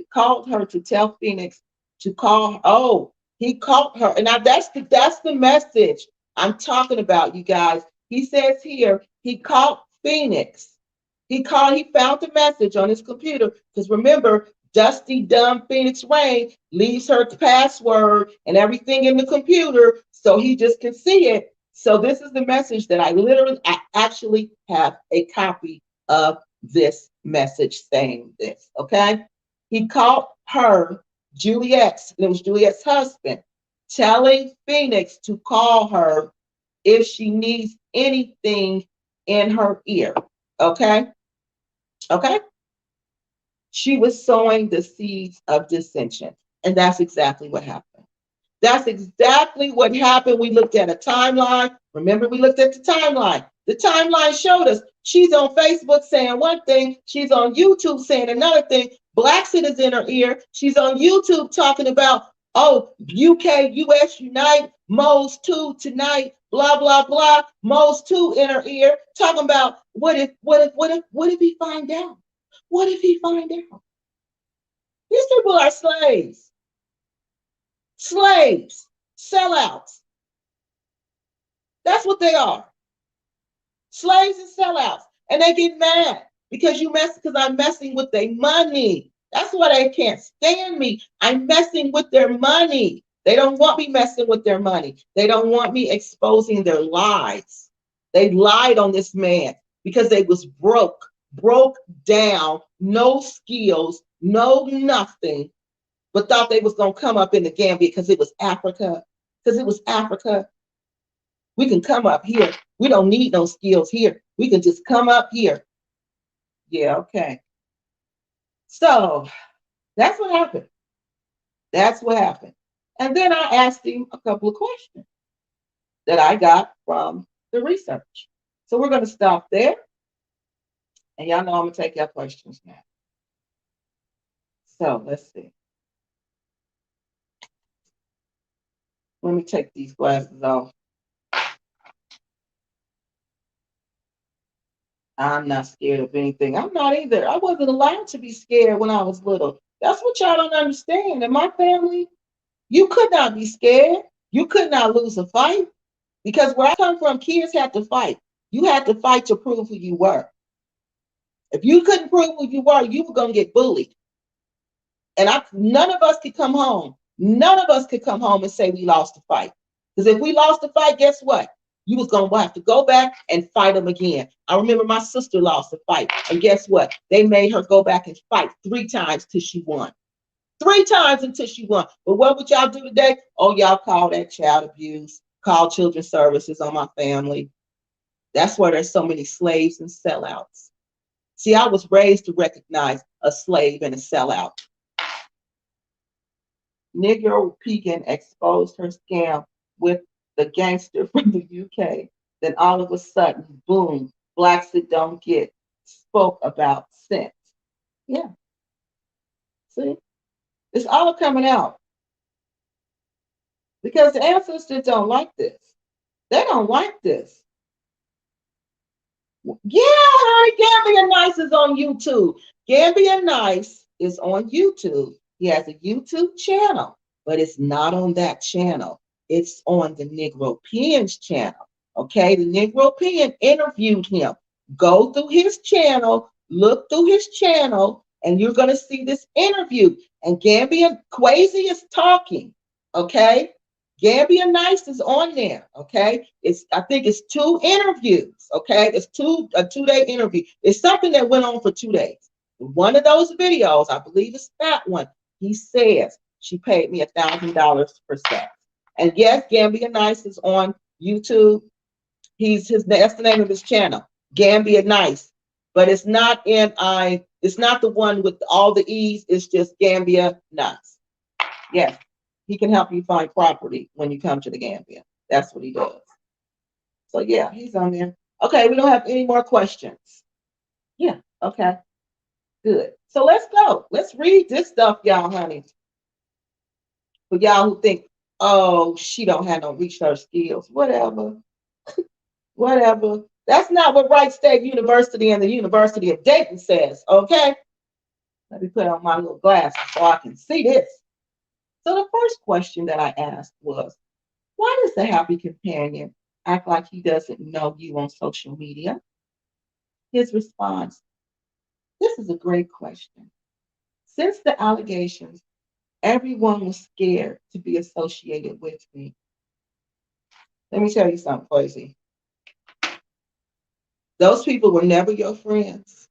Phoenix to call. Oh, he called her, and now that's the message I'm talking about, you guys. He says here he called Phoenix. He found the message on his computer because remember, Dusty dumb Phoenix Rain leaves her password and everything in the computer, so he just can see it. So this is the message that I actually have a copy of this message saying this, okay? He called her Juliet's, and it was Juliet's husband, telling Phoenix to call her if she needs anything in her ear, okay? Okay? She was sowing the seeds of dissension, and that's exactly what happened. That's exactly what happened. We looked at a timeline. Remember, we looked at the timeline. The timeline showed us she's on Facebook saying one thing, she's on YouTube saying another thing. Blackson is in her ear. She's on YouTube talking about, oh, UK, US unite, Mose 2 tonight, blah, blah, blah. Mose 2 in her ear, talking about what if he find out? What if he find out? These people are slaves. Slaves, sellouts. That's what they are. Slaves and sellouts. And they get mad because I'm messing with their money. That's why they can't stand me. I'm messing with their money. They don't want me messing with their money. They don't want me exposing their lies. They lied on this man because they was broke down, no skills, no nothing, but thought they was going to come up in the Gambia because it was Africa. Because it was Africa. We can come up here. We don't need no skills here. We can just come up here. Yeah, okay. So that's what happened. That's what happened. And then I asked him a couple of questions that I got from the research. So we're going to stop there. And y'all know I'm going to take your questions now. So let's see. Let me take these glasses off. I'm not scared of anything. I'm not either. I wasn't allowed to be scared when I was little. That's what y'all don't understand. In my family, you could not be scared. You could not lose a fight because where I come from, kids had to fight. You had to fight to prove who you were. If you couldn't prove who you were going to get bullied. And none of us could come home. None of us could come home and say we lost the fight. Because if we lost the fight, guess what? You was going to have to go back and fight them again. I remember my sister lost a fight. And guess what? They made her go back and fight 3 times till she won. 3 times until she won. But what would y'all do today? Oh, y'all call that child abuse, call children's services on my family. That's why there's so many slaves and sellouts. See, I was raised to recognize a slave and a sellout. Negro Pegan exposed her scam with the gangster from the UK. Then all of a sudden, boom, blacks that don't get spoke about since. Yeah. See? It's all coming out because the ancestors don't like this. They don't like this. Yeah, Gambia Nice is on YouTube. Gambia Nice is on YouTube. He has a YouTube channel, but it's not on that channel. It's on the Negropean's channel. Okay, the Negropean interviewed him. Go through his channel, look through his channel, and you're going to see this interview. And Gambia Kwesi is talking. Okay, Gambia Nice is on there. Okay. I think it's two interviews. Okay. It's a 2 day interview. It's something that went on for 2 days. One of those videos, I believe it's that one, he says she paid me $1,000 for sex. And yes, Gambia Nice is on YouTube. That's the name of his channel, Gambia Nice. But it's not it's not the one with all the E's, it's just Gambia Nice. Yes. He can help you find property when you come to the Gambia. That's what he does. So yeah, he's on there. Okay, we don't have any more questions. Yeah, okay, good. So let's go. Let's read this stuff, y'all, honey. For y'all who think, oh, she don't have no research skills, whatever, whatever. That's not what Wright State University and the University of Dayton says, okay? Let me put on my little glasses so I can see this. So the first question that I asked was, why does the happy companion act like he doesn't know you on social media? His response, this is a great question. Since the allegations, everyone was scared to be associated with me. Let me tell you something, Kwesi. Those people were never your friends,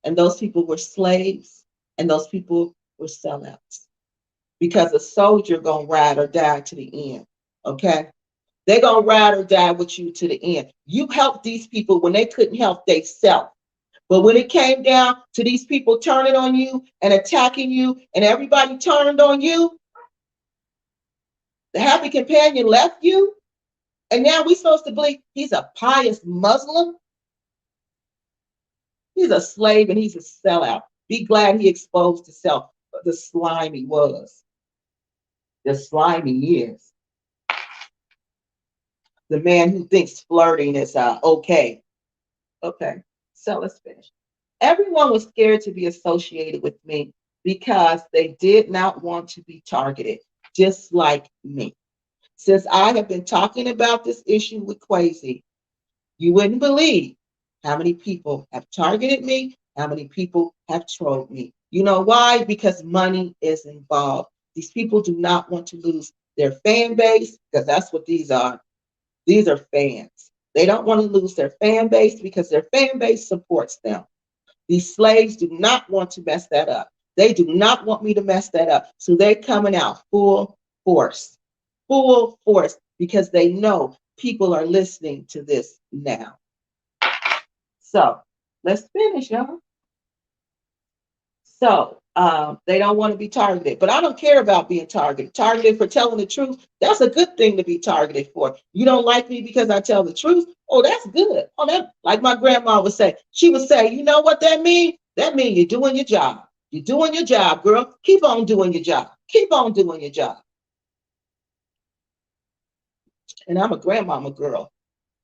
and those people were slaves, and those people were sellouts. Because a soldier gonna ride or die to the end, okay? They're going to ride or die with you to the end. You helped these people when they couldn't help themselves. But when it came down to these people turning on you and attacking you and everybody turned on you, the happy companion left you. And now we're supposed to believe he's a pious Muslim. He's a slave and he's a sellout. Be glad he exposed himself, the slime he was, the slime he is. The man who thinks flirting is okay. Okay, so let's finish. Everyone was scared to be associated with me because they did not want to be targeted, just like me. Since I have been talking about this issue with Kwesi, you wouldn't believe how many people have targeted me, how many people have trolled me. You know why? Because money is involved. These people do not want to lose their fan base, because that's what these are. These are fans. They don't want to lose their fan base because their fan base supports them. These slaves do not want to mess that up. They do not want me to mess that up. So they're coming out full force, because they know people are listening to this now. So let's finish, y'all. So they don't want to be targeted, but I don't care about being targeted. Targeted for telling the truth, that's a good thing to be targeted for. You don't like me because I tell the truth? Oh, that's good. Oh, that, like my grandma would say, she would say, you know what that means? That means you're doing your job. You're doing your job, girl. Keep on doing your job. Keep on doing your job. And I'm a grandmama girl.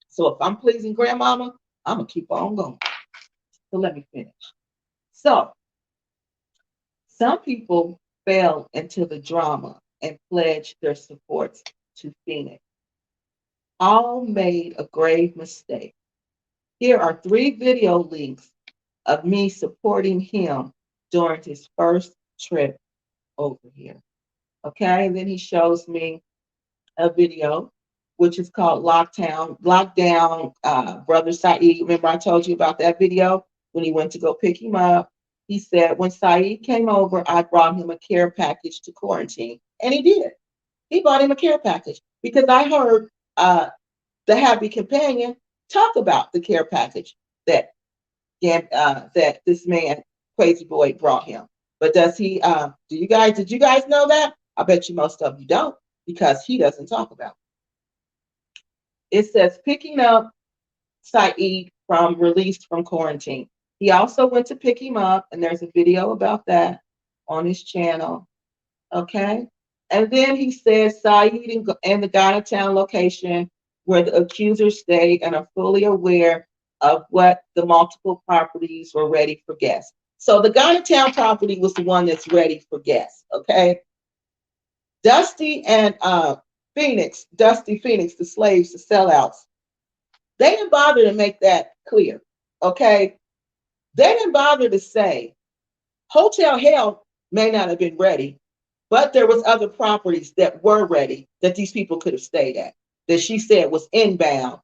So if I'm pleasing grandmama, I'm going to keep on going. So let me finish. So some people fell into the drama and pledged their supports to Phoenix. All made a grave mistake. Here are 3 video links of me supporting him during his first trip over here. Okay, and then he shows me a video which is called Lockdown, Brother Saeed. Remember I told you about that video when he went to go pick him up? He said, when Saeed came over, I brought him a care package to quarantine. And he did. He bought him a care package because I heard the Happy Companion talk about the care package that that this man, Crazy Boy, brought him. But does he, did you guys know that? I bet you most of you don't, because he doesn't talk about it. It says, picking up Saeed from released from quarantine. He also went to pick him up, and there's a video about that on his channel. Okay. And then he says Saeed and the Ghana location where the accusers stayed and are fully aware of what the multiple properties were ready for guests. So the Ghana property was the one that's ready for guests. Okay. Dusty and Dusty Phoenix, the slaves, the sellouts, they didn't bother to make that clear. Okay. They didn't bother to say Hotel Hell may not have been ready, but there was other properties that were ready that these people could have stayed at that she said was inbound,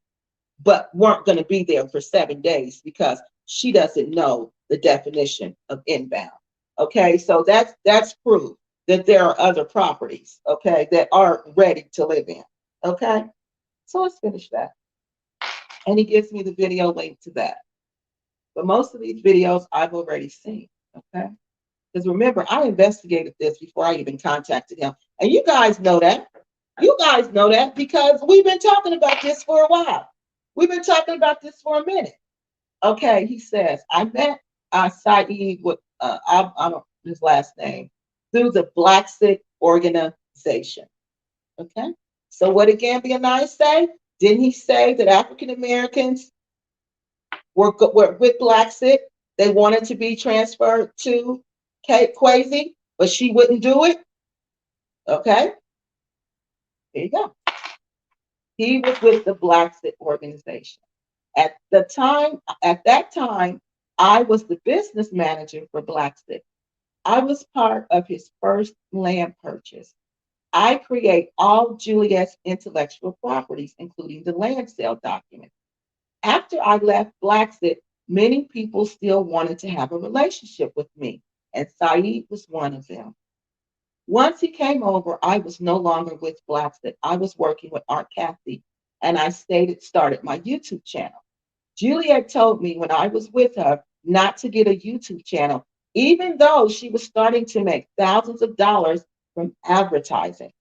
but weren't going to be there for 7 days because she doesn't know the definition of inbound. Okay, so that's proof that there are other properties, okay, that are ready to live in. Okay, so let's finish that. And he gives me the video link to that. But most of these videos I've already seen. Okay. Because remember, I investigated this before I even contacted him. And you guys know that. You guys know that because we've been talking about this for a while. We've been talking about this for a minute. Okay, he says, I met Saeed with, I don't his last name, through the Black Sick organization. Okay, so what did Gambia Nice say? Didn't he say that African Americans were with Black Sick? They wanted to be transferred to Kwesi, but she wouldn't do it. Okay, there you go. He was with the Black Sit organization. At that time, I was the business manager for Black Sit. I was part of his first land purchase. I create all Juliet's intellectual properties, including the land sale document. After I left Black Sit, many people still wanted to have a relationship with me, and Saeed was one of them. Once he came over, I was no longer with Blackstick. I was working with Aunt Kathy, and I started my YouTube channel. Juliet told me when I was with her not to get a YouTube channel, even though she was starting to make thousands of dollars from advertising.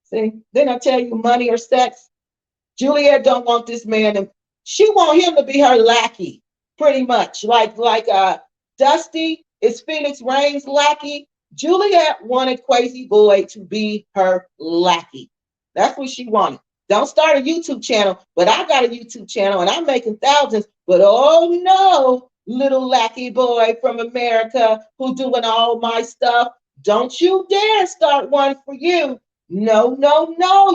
See, then I tell you money or sex. Juliet don't want this man to, she want him to be her lackey, pretty much. Like Dusty is Phoenix Rain's lackey. Juliet wanted Kwesi Boy to be her lackey. That's what she wanted. Don't start a YouTube channel, but I got a YouTube channel and I'm making thousands. But oh no, little lackey boy from America who doing all my stuff. Don't you dare start one for you. No, no, no.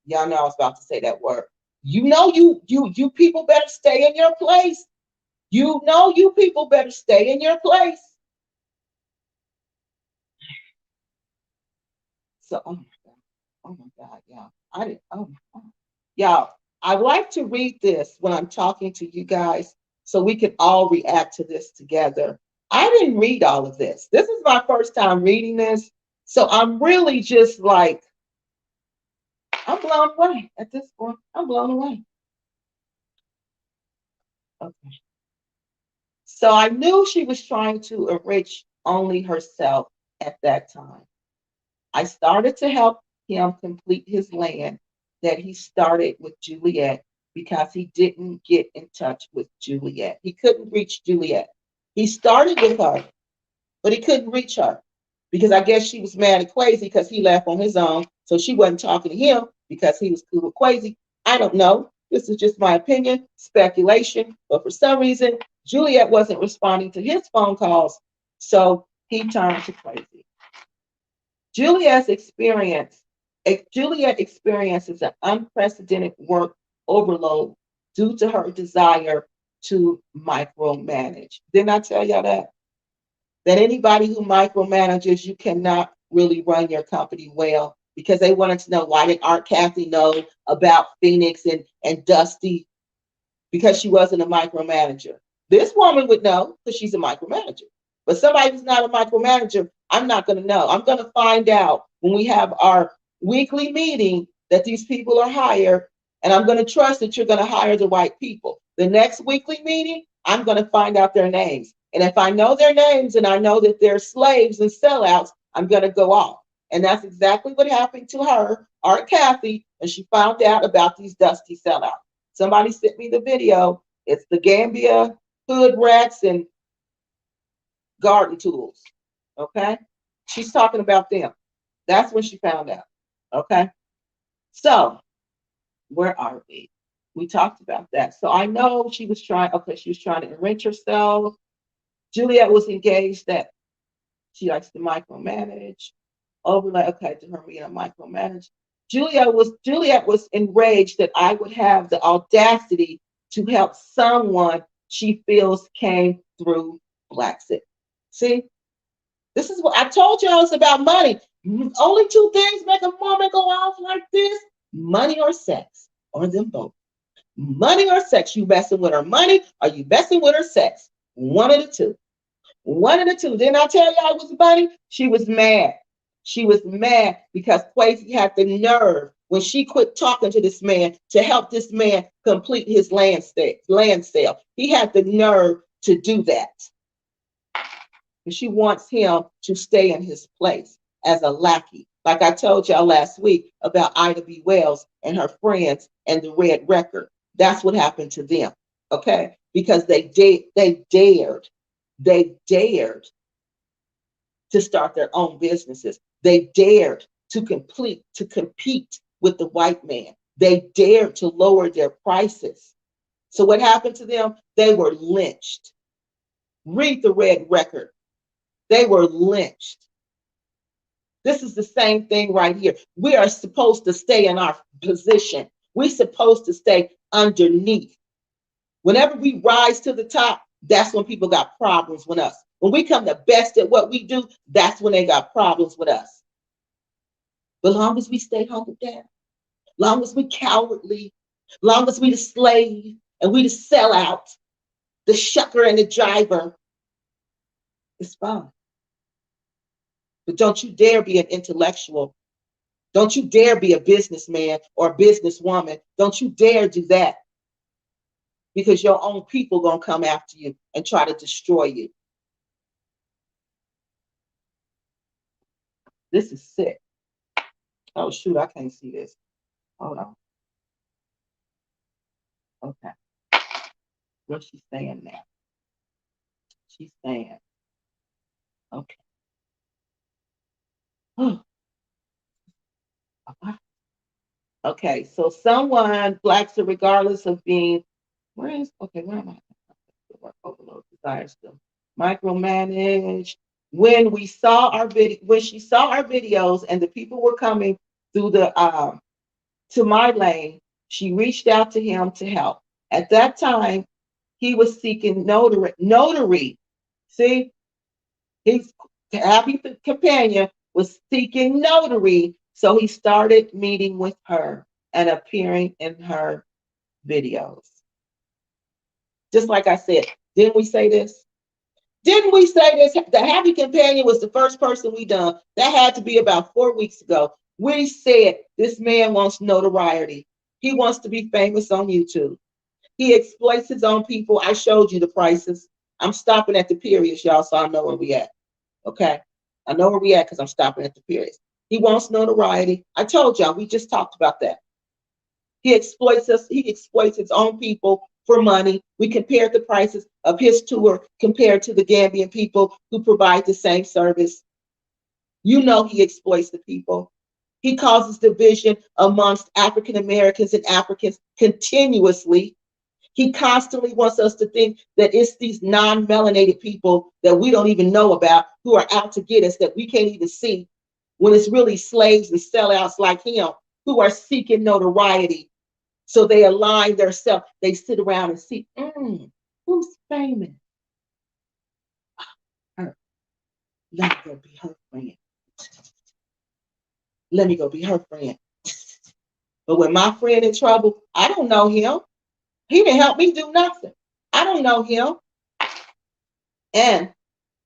Y'all know I was about to say that word. You know you people better stay in your place. You know you people better stay in your place. So oh my God, y'all. I didn't oh my God. Y'all, I like to read this when I'm talking to you guys so we can all react to this together. I didn't read all of this. This is my first time reading this. So I'm really just like, I'm blown away at this point. I'm blown away. Okay. So I knew she was trying to enrich only herself at that time. I started to help him complete his land that he started with Juliet because he didn't get in touch with Juliet. He couldn't reach Juliet. He started with her, but he couldn't reach her because I guess she was mad at Kwesi because he left on his own. So she wasn't talking to him because he was cool with Kwesi. I don't know. This is just my opinion, speculation. But for some reason, Juliet wasn't responding to his phone calls. So he turned to Kwesi. Juliet's experience, Juliet experiences an unprecedented work overload due to her desire to micromanage. Didn't I tell y'all that? That anybody who micromanages, you cannot really run your company well because they wanted to know why did Aunt Kathy know about Phoenix and Dusty because she wasn't a micromanager. This woman would know because she's a micromanager. But somebody who's not a micromanager, I'm not going to know. I'm going to find out when we have our weekly meeting that these people are hired, and I'm going to trust that you're going to hire the right people. The next weekly meeting, I'm going to find out their names. And if I know their names and I know that they're slaves and sellouts, I'm going to go off. And that's exactly what happened to her, Aunt Kathy, when she found out about these dusty sellouts. Somebody sent me the video. It's the Gambia hood rats and garden tools. Okay. She's talking about them. That's when she found out. Okay. So where are we? We talked about that. So I know she was trying, okay, she was trying to enrich herself. Juliet was engaged that she likes to micromanage. Over like, okay, to her being a micromanage. Juliet was enraged that I would have the audacity to help someone she feels came through Blacksit. See, this is what I told y'all, it's about money. Only two things make a woman go off like this: money or sex, or them both. Money or sex. You messing with her money or you messing with her sex. One of the two. One of the two. Didn't I tell y'all it was money? She was mad. She was mad because Kwesi had the nerve when she quit talking to this man to help this man complete his land sale. He had the nerve to do that. And she wants him to stay in his place as a lackey. Like I told y'all last week about Ida B. Wells and her friends and the red record. That's what happened to them. Okay? Because they dared to start their own businesses. They dared to compete with the white man. They dared to lower their prices. So what happened to them? They were lynched. Read the red record. They were lynched. This is the same thing right here. We are supposed to stay in our position. We're supposed to stay underneath. Whenever we rise to the top, that's when people got problems with us. When we come the best at what we do, that's when they got problems with us. But long as we stay hunkered down, long as we cowardly, long as we the slave and we the sellout, the shucker and the driver, it's fine. But don't you dare be an intellectual. Don't you dare be a businessman or a businesswoman. Don't you dare do that. Because your own people gonna come after you and try to destroy you. This is sick. Oh shoot, I can't see this. Hold on. Okay. What's she saying now? She's saying, okay. Okay, so someone blacks are regardless of being, where am I? Work overload desires to micromanage. When she saw our videos and the people were coming through the to my lane, she reached out to him to help. At that time, he was seeking notary. See, his happy companion was seeking notary, so he started meeting with her and appearing in her videos. Just like I said, didn't we say this? Didn't we say this? The happy companion was the first person we done. That had to be about 4 weeks ago. We said this man wants notoriety. He wants to be famous on YouTube. He exploits his own people. I showed you the prices. I'm stopping at the periods, y'all, so I know where we at. Okay? I know where we at because I'm stopping at the periods. He wants notoriety. I told y'all, we just talked about that. He exploits us. He exploits his own people for money. We compared the prices of his tour compared to the Gambian people who provide the same service. You know he exploits the people. He causes division amongst African Americans and Africans continuously. He constantly wants us to think that it's these non-melanated people that we don't even know about who are out to get us that we can't even see, when it's really slaves and sellouts like him who are seeking notoriety. So they align themselves. They sit around and see, who's famous? Her. Let me go be her friend. Let me go be her friend. But when my friend in trouble, I don't know him. He didn't help me do nothing. I don't know him. And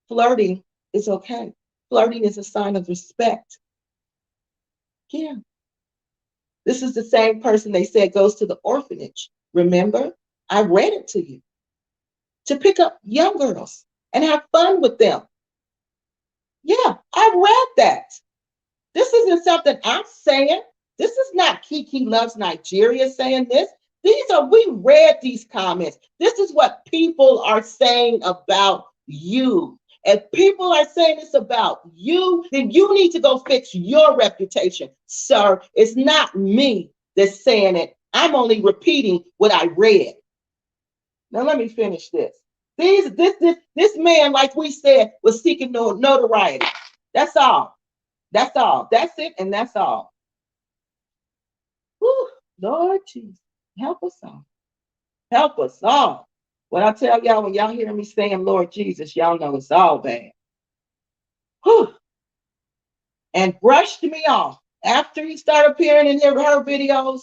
flirting is okay. Flirting is a sign of respect. Yeah. This is the same person they said goes to the orphanage. Remember? I read it to you. To pick up young girls and have fun with them. Yeah, I read that. This isn't something I'm saying. This is not Kiki Loves Nigeria saying this. We read these comments. This is what people are saying about you. If people are saying it's about you, then you need to go fix your reputation, sir. It's not me that's saying it. I'm only repeating what I read. Now let me finish this. This man, like we said, was seeking notoriety. That's all. That's all. That's it, and that's all. Whew, Lord Jesus, help us all. Help us all. What I tell y'all, when y'all hear me saying Lord Jesus, y'all know it's all bad. Whew. And brushed me off. After he started appearing in her videos,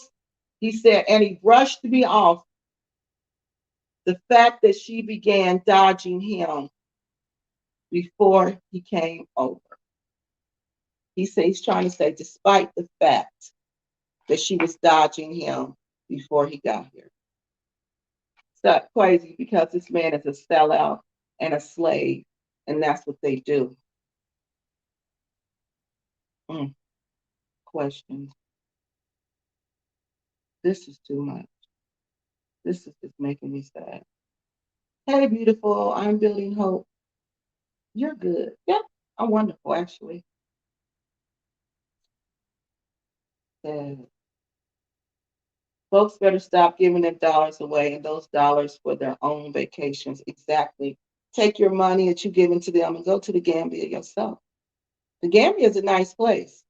he said, and he brushed me off the fact that she began dodging him before he came over. He says he's trying to say, despite the fact that she was dodging him before he got here. It's not crazy because this man is a sellout and a slave, and that's what they do. Questions. This is too much. This is just making me sad. Hey, beautiful. I'm building hope. You're good. Yeah, I'm wonderful, actually. Folks better stop giving their dollars away and those dollars for their own vacations. Exactly. Take your money that you're giving to them and go to the Gambia yourself. The Gambia is a nice place.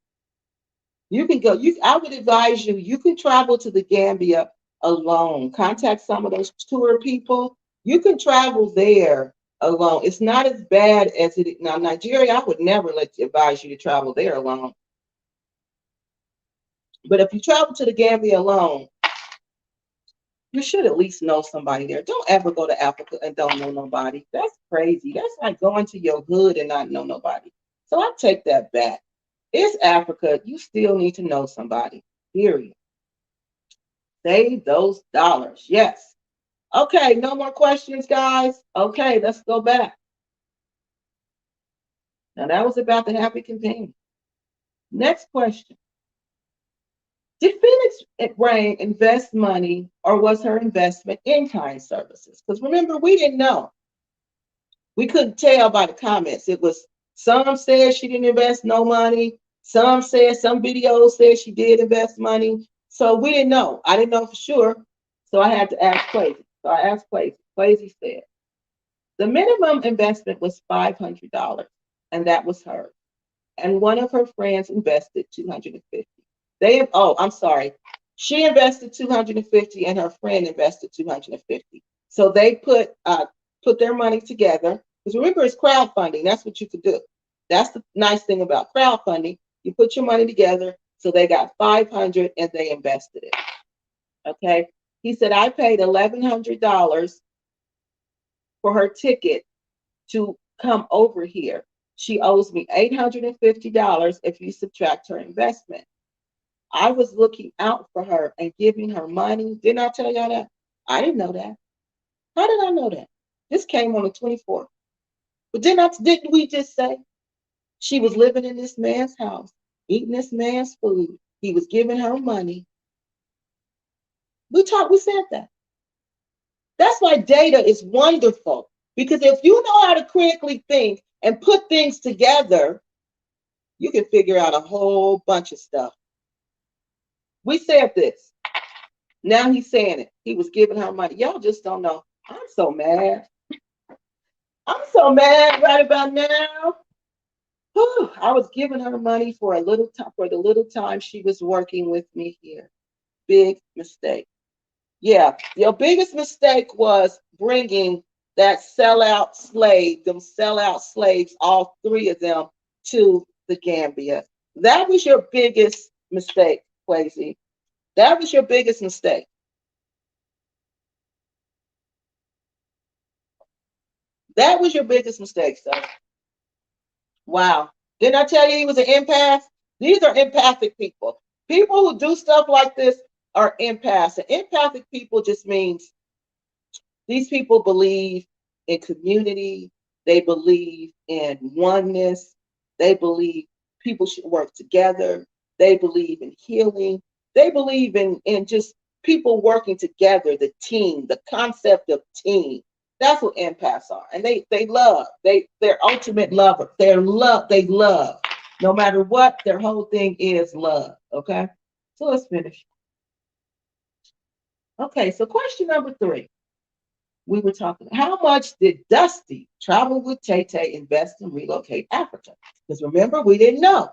You can go. I would advise you. You can travel to the Gambia alone. Contact some of those tour people. You can travel there alone. It's not as bad as it. Now, Nigeria, I would never advise you to travel there alone. But if you travel to the Gambia alone, you should at least know somebody there. Don't ever go to Africa and don't know nobody. That's crazy. That's like going to your hood and not know nobody. So I take that back. It's Africa. You still need to know somebody. Period. Save those dollars. Yes. Okay, no more questions, guys. Okay, let's go back. Now that was about the happy companion. Next question. Did Phoenix Rain invest money or was her investment in-kind services? Because remember, we didn't know. We couldn't tell by the comments. It was some said she didn't invest no money. Some videos said she did invest money. So we didn't know. I didn't know for sure. So I had to ask Kwesi. So I asked Kwesi. Kwesi said, the minimum investment was $500, and that was her. And one of her friends invested $250. I'm sorry. She invested $250 and her friend invested $250. So they put their money together. Because remember, it's crowdfunding. That's what you could do. That's the nice thing about crowdfunding. You put your money together. So they got $500 and they invested it. Okay. He said, I paid $1,100 for her ticket to come over here. She owes me $850 if you subtract her investment. I was looking out for her and giving her money. Didn't I tell y'all that? I didn't know that. How did I know that? This came on the 24th. But didn't we just say she was living in this man's house, eating this man's food? He was giving her money. We said that. That's why data is wonderful. Because if you know how to critically think and put things together, you can figure out a whole bunch of stuff. We said this. Now he's saying it. He was giving her money. Y'all just don't know. I'm so mad. I'm so mad right about now. Whew, I was giving her money for the little time she was working with me here. Big mistake. Yeah, your biggest mistake was bringing that sellout slave, them sellout slaves, all three of them, to the Gambia. That was your biggest mistake, Kwesi. That was your biggest mistake. That was your biggest mistake, sir. Wow. Didn't I tell you he was an empath? These are empathic people. People who do stuff like this are empaths. And empathic people just means these people believe in community. They believe in oneness. They believe people should work together. They believe in healing. They believe in just people working together, the team, the concept of team. That's what empaths are. And they love. They're ultimate lovers. They love. No matter what, their whole thing is love. Okay. So let's finish. Okay, so question number 3. We were talking, how much did Dusty travel with Tay Tay, invest and relocate Africa? Because remember, we didn't know.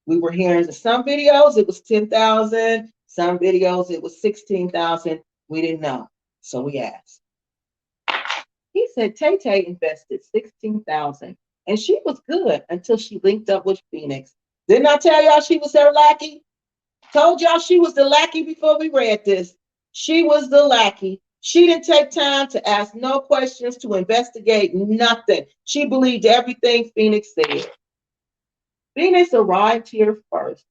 We were hearing in some videos it was 10,000, some videos it was 16,000. We didn't know. So we asked. He said Tay Tay invested 16,000 and she was good until she linked up with Phoenix. Didn't I tell y'all she was her lackey? Told y'all she was the lackey before we read this. She was the lackey. She didn't take time to ask no questions, to investigate nothing. She believed everything Phoenix said. Phoenix arrived here first.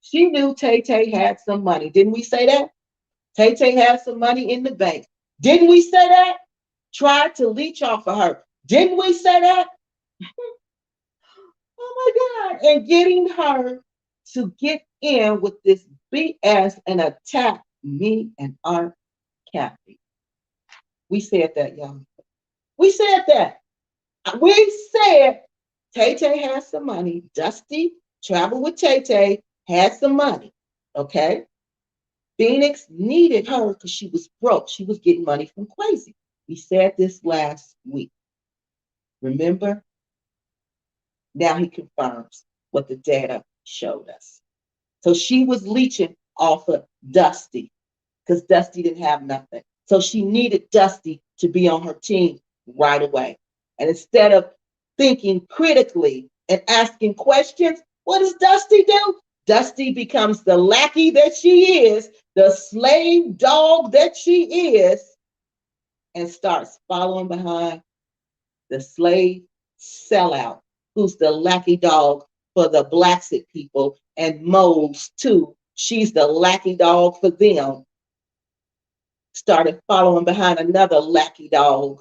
She knew Tay Tay had some money. Didn't we say that? Tay Tay had some money in the bank. Didn't we say that? Tried to leech off of her. Didn't we say that? Oh my God. And getting her to get in with this BS and attack me and Aunt Kathy. We said that, y'all. We said that. We said Tay Tay had some money. Dusty traveled with Tay Tay, had some money. Okay. Phoenix needed her because she was broke. She was getting money from Kwesi. We said this last week. Remember? Now he confirms what the data showed us. So she was leeching off of Dusty because Dusty didn't have nothing. So she needed Dusty to be on her team right away. And instead of thinking critically and asking questions, what does Dusty do? Dusty becomes the lackey that she is, the slave dog that she is, and starts following behind the slave sellout, who's the lackey dog for the Blacksit people and moles too. She's the lackey dog for them. Started following behind another lackey dog.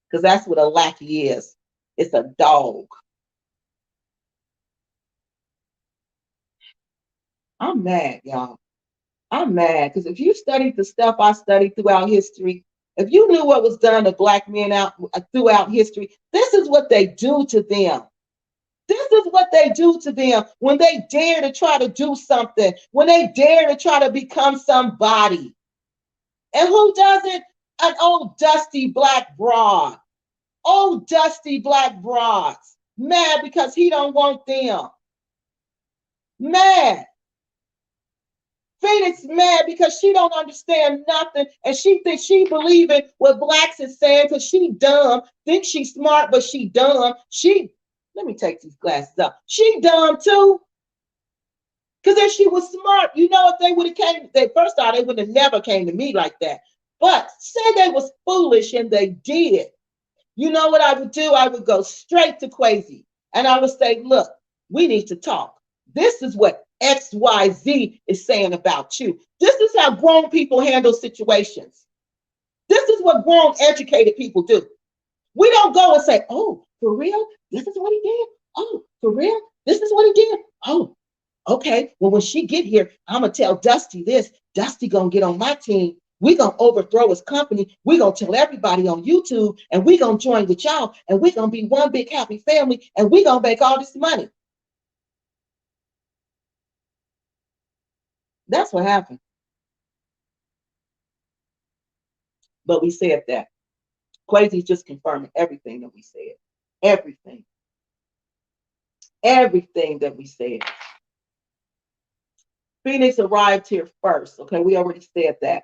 Because that's what a lackey is. It's a dog. I'm mad, y'all. I'm mad because if you studied the stuff I studied throughout history, if you knew what was done to black men out throughout history, this is what they do to them. This is what they do to them when they dare to try to do something, when they dare to try to become somebody. And who does it? An old dusty black broad. Old dusty black broads. Mad because he don't want them. Mad. Phoenix mad because she don't understand nothing and she thinks she believing what blacks is saying because she dumb, thinks she's smart, but she dumb. Let me take these glasses off. She dumb too. Because if she was smart, you know, if they would have came, they first off, they would have never came to me like that. But say they was foolish and they did. You know what I would do? I would go straight to Kwesi and I would say, look, we need to talk. This is what XYZ is saying about you. This is how grown people handle situations. This is what grown, educated people do. We don't go and say, oh, for real? This is what he did? Oh, for real? This is what he did? Oh, okay. Well, when she get here, I'm going to tell Dusty this. Dusty going to get on my team. We're going to overthrow his company. We're going to tell everybody on YouTube, and we're going to join with y'all, and we're going to be one big happy family, and we're going to make all this money. That's what happened. But we said that. Kwesi's just confirming everything that we said. Everything. Everything that we said. Phoenix arrived here first. Okay, we already said that.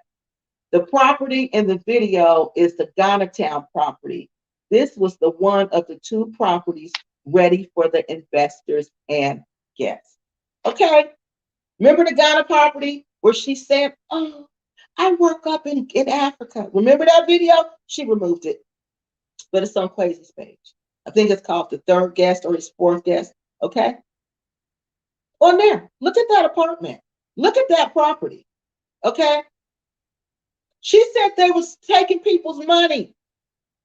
The property in the video is the Ghana Town property. This was the one of the two properties ready for the investors and guests. Okay, remember the Ghana property where she said, oh, I work up in Africa. Remember that video? She removed it, but it's on Kwesi's page. I think it's called the third guest or his fourth guest. Okay, on there, look at that apartment. Look at that property. Okay, she said they was taking people's money.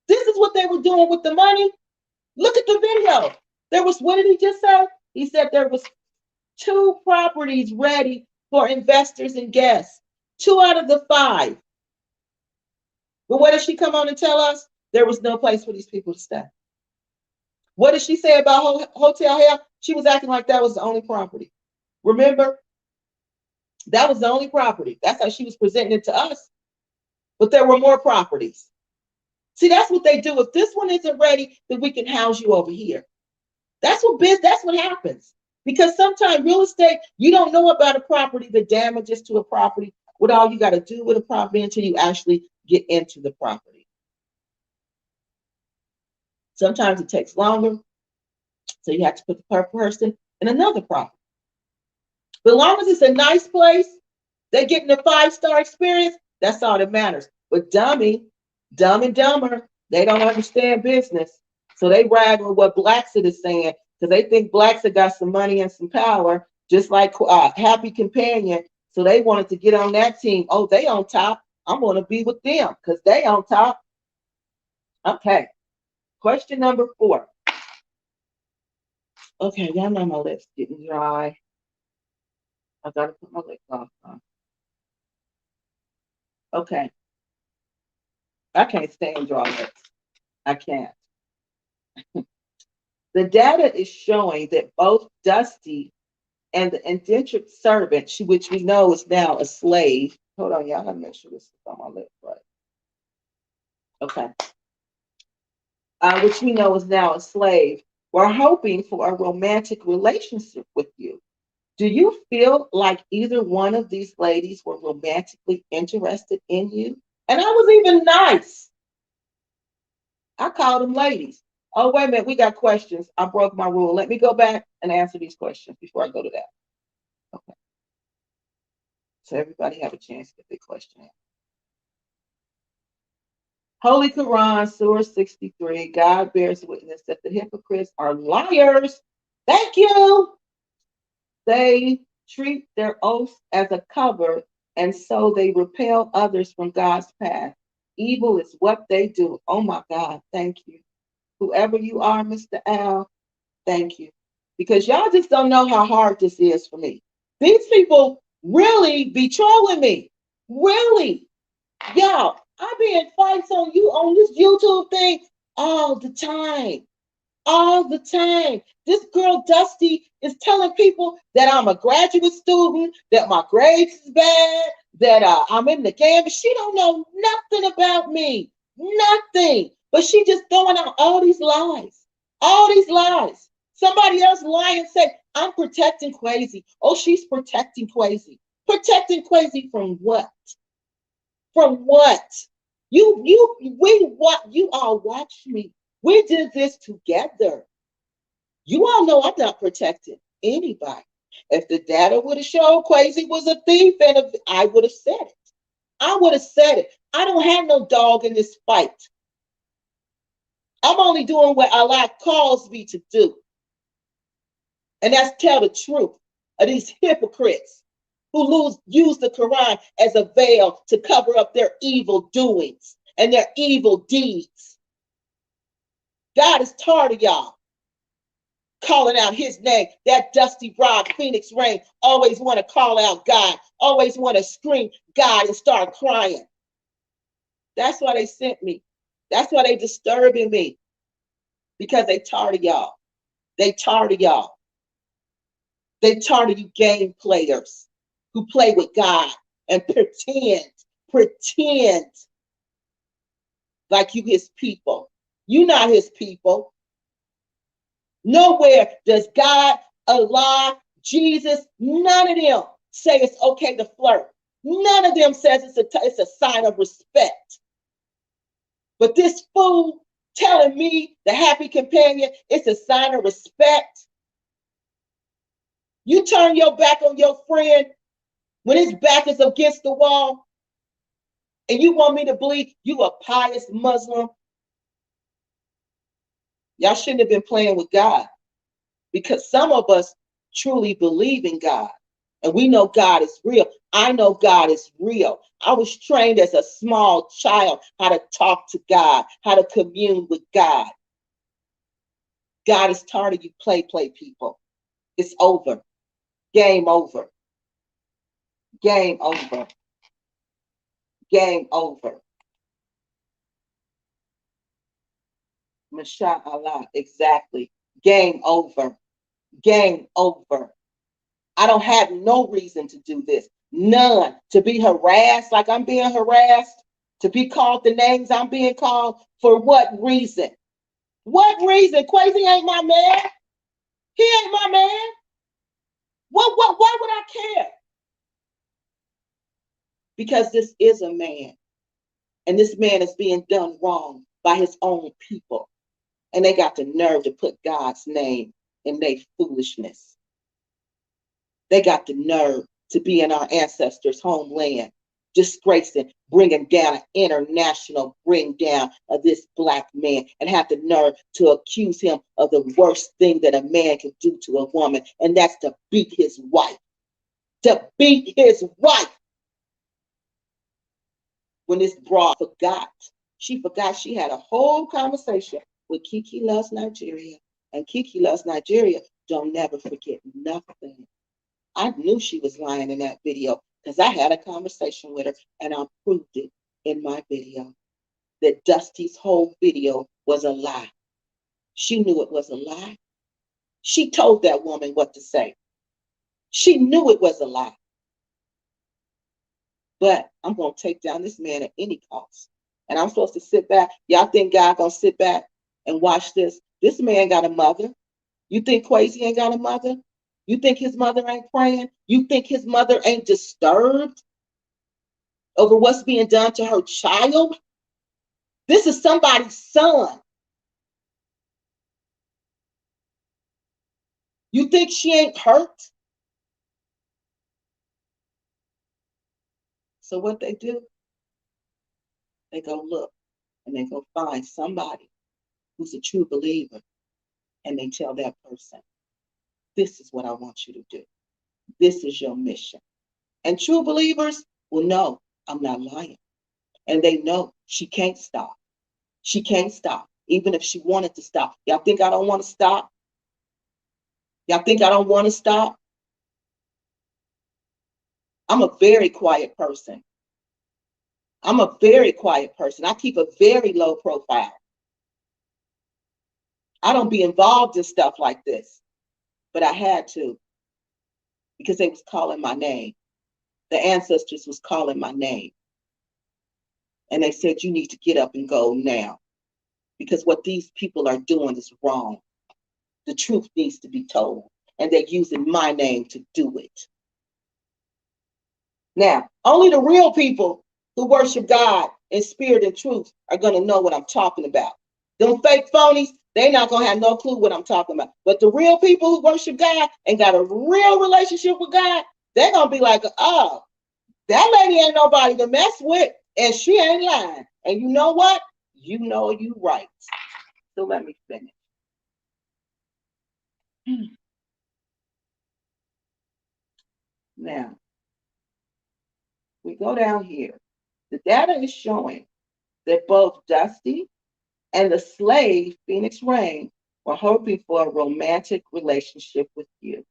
This is what they were doing with the money. Look at the video. There was, what did he just say? He said there was two properties ready for investors and guests. 2 out of the 5. But what did she come on and tell us? There was no place for these people to stay. What did she say about Hotel Hell? She was acting like that was the only property. Remember? That was the only property. That's how she was presenting it to us. But there were more properties. See, that's what they do. If this one isn't ready, then we can house you over here. That's what happens. Because sometimes real estate, you don't know about a property, the damages to a property, what all you got to do with a property until you actually get into the property. Sometimes it takes longer. So you have to put the person in another property. But as long as it's a nice place, they're getting a 5-star experience, that's all that matters. But dumb and dumber, they don't understand business. So they rag on what Blackset is saying because they think Blackset got some money and some power, just like Happy Companion. So they wanted to get on that team. Oh, they on top. I'm going to be with them because they on top. Okay. Question number 4. Okay, y'all know my lips getting dry. I got to put my lip gloss on. Okay. I can't stand dry lips. I can't. The data is showing that both Dusty and the indentured servant, which we know is now a slave. Hold on, y'all. Let me make sure this is on my lip right. Okay. Which we know is now a slave. We're hoping for a romantic relationship with you. Do you feel like either one of these ladies were romantically interested in you? And I was even nice. I called them ladies. Oh, wait a minute. We got questions. I broke my rule. Let me go back and answer these questions before I go to that. Okay. So everybody have a chance to get their question answered. Holy Quran, Surah 63. God bears witness that the hypocrites are liars. Thank you. They treat their oaths as a cover, and so they repel others from God's path. Evil is what they do. Oh my God, thank you. Whoever you are, Mr. Al, thank you. Because y'all just don't know how hard this is for me. These people really be trolling me. Really. Y'all, I be in fights on this YouTube thing all the time. All the time. This girl Dusty is telling people that I'm a graduate student, that my grades is bad, that I'm in the game. She don't know nothing about me. Nothing. But she just throwing out all these lies. All these lies. Somebody else lie and say, I'm protecting Kwesi. Oh, she's protecting Kwesi. Protecting Kwesi from what? From what? You all watch me. We did this together. You all know I'm not protecting anybody. If the data would have shown Kwesi was a thief, and I would have said it. I would have said it. I don't have no dog in this fight. I'm only doing what Allah calls me to do. And that's tell the truth of these hypocrites who use the Quran as a veil to cover up their evil doings and their evil deeds. God is tired of y'all calling out his name. That dusty broad Phoenix Rain always want to call out God, always want to scream God and start crying. That's why they sent me. That's why they disturbing me. Because they tired of y'all. They tired of y'all. They tired of you game players who play with God and pretend like you his people. You not his people. Nowhere does God, Allah, Jesus, none of them say it's okay to flirt. None of them says it's a sign of respect. But this fool telling me, the happy companion, it's a sign of respect. You turn your back on your friend when his back is against the wall, and you want me to believe you a pious Muslim. Y'all shouldn't have been playing with God, because some of us truly believe in God, and we know God is real. I know God is real. I was trained as a small child how to talk to God, how to commune with God. God is tired of you play people. It's over. Game over. Game over. Game over. Mashallah, exactly. Game over. Game over. I don't have no reason to do this. None. To be harassed like I'm being harassed, to be called the names I'm being called. For what reason? What reason? Kwesi ain't my man. He ain't my man. Why would I care? Because this is a man. And this man is being done wrong by his own people. And they got the nerve to put God's name in their foolishness. They got the nerve to be in our ancestors' homeland, disgracing, bringing down an international bring down of this black man, and have the nerve to accuse him of the worst thing that a man can do to a woman, and that's to beat his wife. To beat his wife. When this broad forgot, she forgot she had a whole conversation with Kiki Loves Nigeria. And Kiki Loves Nigeria don't never forget nothing. I knew she was lying in that video because I had a conversation with her and I proved it in my video that Dusty's whole video was a lie. She knew it was a lie. She told that woman what to say. She knew it was a lie. But I'm going to take down this man at any cost. And I'm supposed to sit back. Y'all think God going to sit back and watch this? This man got a mother. You think Kwesi ain't got a mother? You think his mother ain't praying? You think his mother ain't disturbed over what's being done to her child? This is somebody's son. You think she ain't hurt? So what they do, they go look and they go find somebody who's a true believer, and they tell that person, this is what I want you to do. This is your mission. And true believers will know I'm not lying. And they know she can't stop. She can't stop, even if she wanted to stop. Y'all think I don't want to stop? Y'all think I don't want to stop? I'm a very quiet person. I'm a very quiet person. I keep a very low profile. I don't be involved in stuff like this, but I had to because they was calling my name. The ancestors was calling my name. And they said, you need to get up and go now because what these people are doing is wrong. The truth needs to be told. And they're using my name to do it. Now, only the real people who worship God in spirit and truth are going to know what I'm talking about. Them fake phonies, they're not going to have no clue what I'm talking about. But the real people who worship God and got a real relationship with God, they're going to be like, oh, that lady ain't nobody to mess with, and she ain't lying. And you know what? You know you right. So let me finish. Now, we go down here. The data is showing that both Dusty and the slave, Phoenix Rain, were hoping for a romantic relationship with you.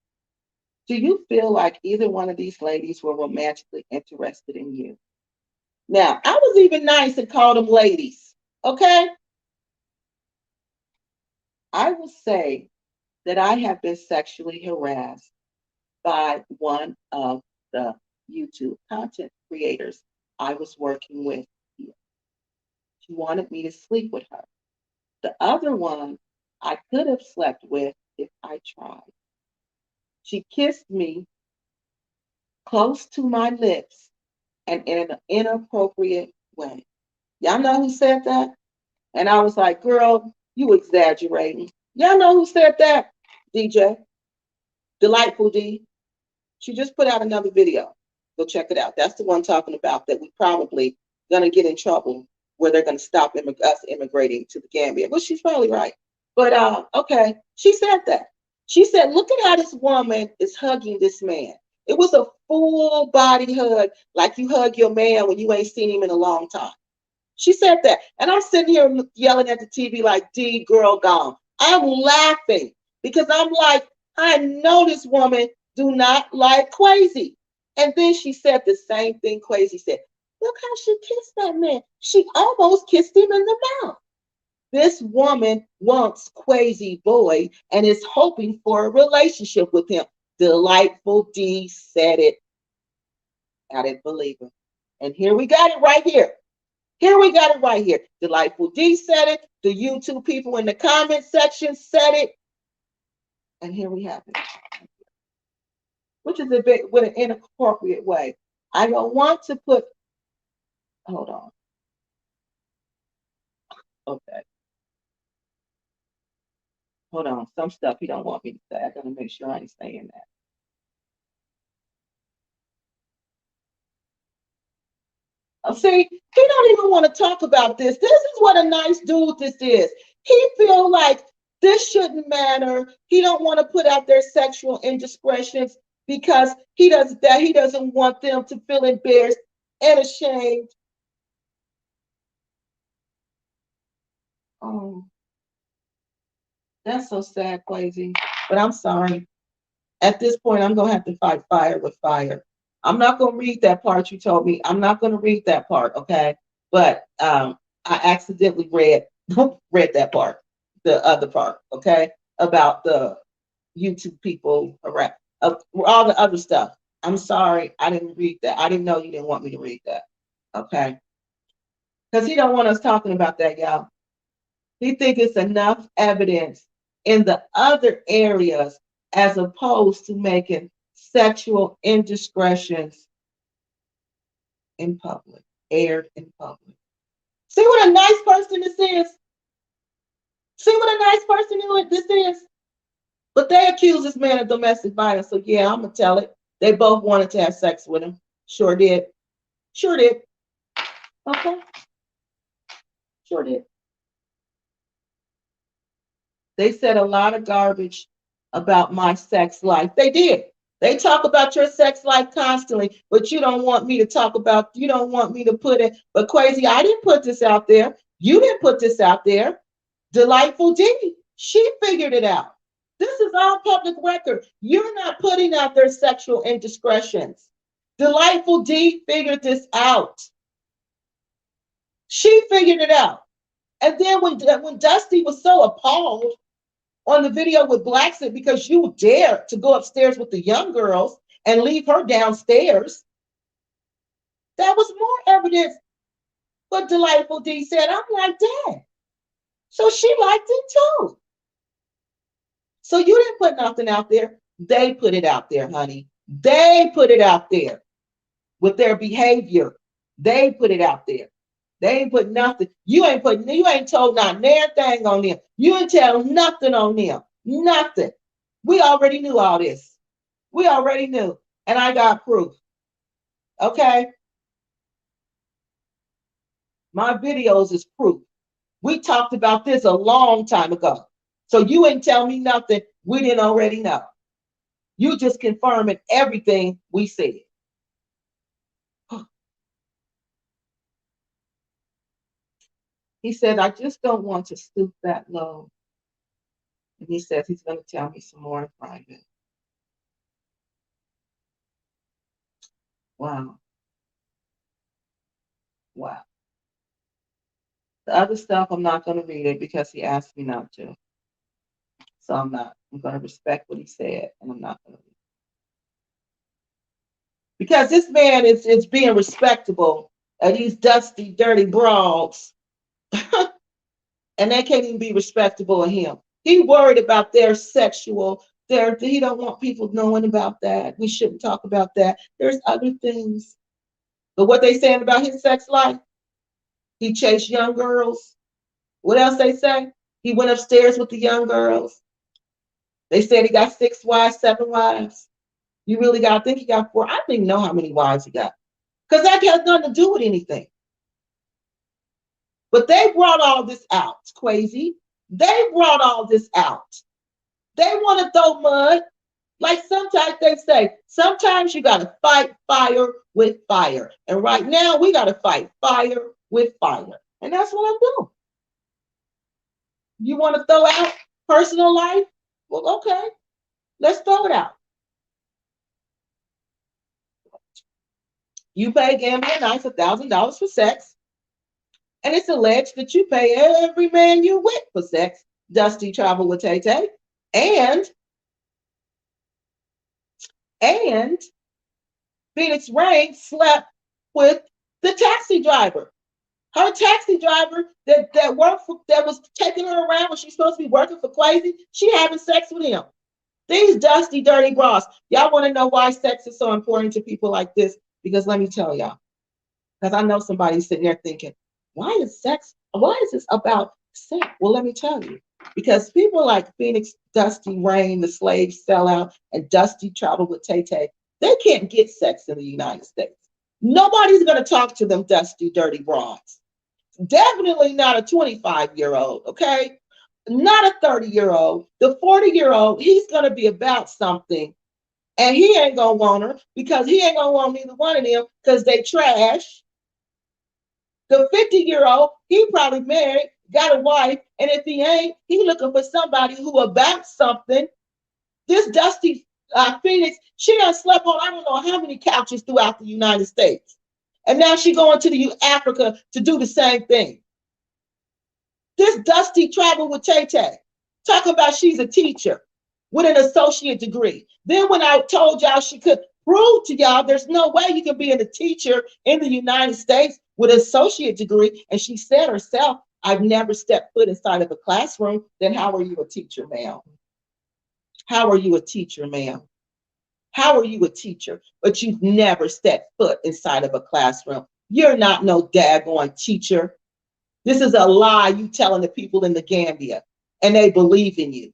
Do you feel like either one of these ladies were romantically interested in you? Now, I was even nice and called them ladies, okay? I will say that I have been sexually harassed by one of the YouTube content creators I was working with here. She wanted me to sleep with her. The other one I could have slept with if I tried. She kissed me close to my lips and in an inappropriate way. Y'all know who said that? And I was like, girl, you exaggerating. Y'all know who said that? DJ. Delightful D. She just put out another video. Go check it out. That's the one talking about that we probably gonna get in trouble where they're gonna stop us immigrating to the Gambia. Well, she's probably right. But okay, she said that. She said, look at how this woman is hugging this man. It was a full body hug, like you hug your man when you ain't seen him in a long time. She said that. And I'm sitting here yelling at the TV like, D, girl, gone. I'm laughing because I'm like, I know this woman do not like Kwesi. And then she said the same thing Kwesi said. Look how she kissed that man. She almost kissed him in the mouth. This woman wants Kwesi Boy and is hoping for a relationship with him. Delightful D said it. I didn't believe him. And here we got it right here. Here we got it right here. Delightful D said it. The YouTube people in the comment section said it. And here we have it. Which is a bit with an inappropriate way. I don't want to put, hold on. Okay. Hold on. Some stuff he don't want me to say. I gotta make sure I ain't saying that. See, he don't even want to talk about this. This is what a nice dude this is. He feel like this shouldn't matter. He don't want to put out their sexual indiscretions because he doesn't want them to feel embarrassed and ashamed. Oh, that's so sad, Kwesi. But I'm sorry. At this point, I'm gonna have to fight fire with fire. I'm not gonna read that part you told me. I'm not gonna read that part, okay? But I accidentally read read that part, the other part, okay, about the YouTube people, all the other stuff. I'm sorry, I didn't read that. I didn't know you didn't want me to read that, okay? Because he don't want us talking about that, y'all. He think it's enough evidence in the other areas as opposed to making sexual indiscretions in public, aired in public. See what a nice person this is? See what a nice person this is? But they accuse this man of domestic violence. So yeah, I'm gonna tell it. They both wanted to have sex with him. Sure did. Sure did. Okay. Sure did. They said a lot of garbage about my sex life. They did. They talk about your sex life constantly, but you don't want me to talk about, you don't want me to put it. But Kwesi, I didn't put this out there. You didn't put this out there. Delightful D, she figured it out. This is all public record. You're not putting out their sexual indiscretions. Delightful D figured this out. She figured it out. And then when Dusty was so appalled on the video with Blackson because you dared to go upstairs with the young girls and leave her downstairs, that was more evidence. But Delightful D said, I'm like that. So she liked it too. So you didn't put nothing out there. They put it out there, honey. They put it out there with their behavior. They put it out there. They ain't put nothing. You ain't told not damn thing on them. You ain't tell nothing on them. Nothing. We already knew all this. We already knew. And I got proof. Okay? My videos is proof. We talked about this a long time ago. So you ain't tell me nothing we didn't already know. You just confirming everything we said. He said, I just don't want to stoop that low. And he says he's going to tell me some more in private. Wow. Wow. The other stuff, I'm not going to read it because he asked me not to. So I'm not. I'm going to respect what he said, and I'm not going to read it. Because this man is being respectable of these dusty, dirty brawls, and they can't even be respectable of him. He worried about their sexual, he don't want people knowing about that. We shouldn't talk about that. There's other things. But what they saying about his sex life, he chased young girls. What else they say? He went upstairs with the young girls. They said he got 6 wives, 7 wives. You really got to think he got 4. I don't even know how many wives he got. Because that has nothing to do with anything. But they brought all this out, Kwesi. They brought all this out. They want to throw mud. Like sometimes they say, sometimes you got to fight fire with fire. And right now we got to fight fire with fire. And that's what I'm doing. You want to throw out personal life? Well, okay, let's throw it out. You pay Gambia Nice $1,000 for sex. And it's alleged that you pay every man you with for sex. Dusty traveled with Tay Tay. And, and Phoenix Rain slept with the taxi driver. Her taxi driver that worked for, that was taking her around when she's supposed to be working for Kwesi, she having sex with him. These dusty, dirty bras. Y'all want to know why sex is so important to people like this? Because let me tell y'all, because I know somebody's sitting there thinking, why is this about sex? Well, let me tell you. Because people like Phoenix, Dusty Rain, the slave sellout, and Dusty Travel with Tay Tay, they can't get sex in the United States. Nobody's going to talk to them dusty, dirty bras. Definitely not a 25-year-old, okay? Not a 30-year-old. The 40-year-old, he's going to be about something. And he ain't going to want her because he ain't going to want neither one of them because they trash. The 50-year-old, he probably married, got a wife, and if he ain't, he looking for somebody who about something. This Dusty Phoenix, she done slept on I don't know how many couches throughout the United States. And now she going to the Africa to do the same thing. This Dusty traveled with Tay Tay, talking about she's a teacher with an associate degree. Then when I told y'all she could prove to y'all there's no way you can be a teacher in the United States with an associate degree, and she said herself, I've never stepped foot inside of a classroom, then how are you a teacher, ma'am? How are you a teacher, ma'am? How are you a teacher, but you've never stepped foot inside of a classroom? You're not no daggone teacher. This is a lie you telling the people in the Gambia, and they believe in you.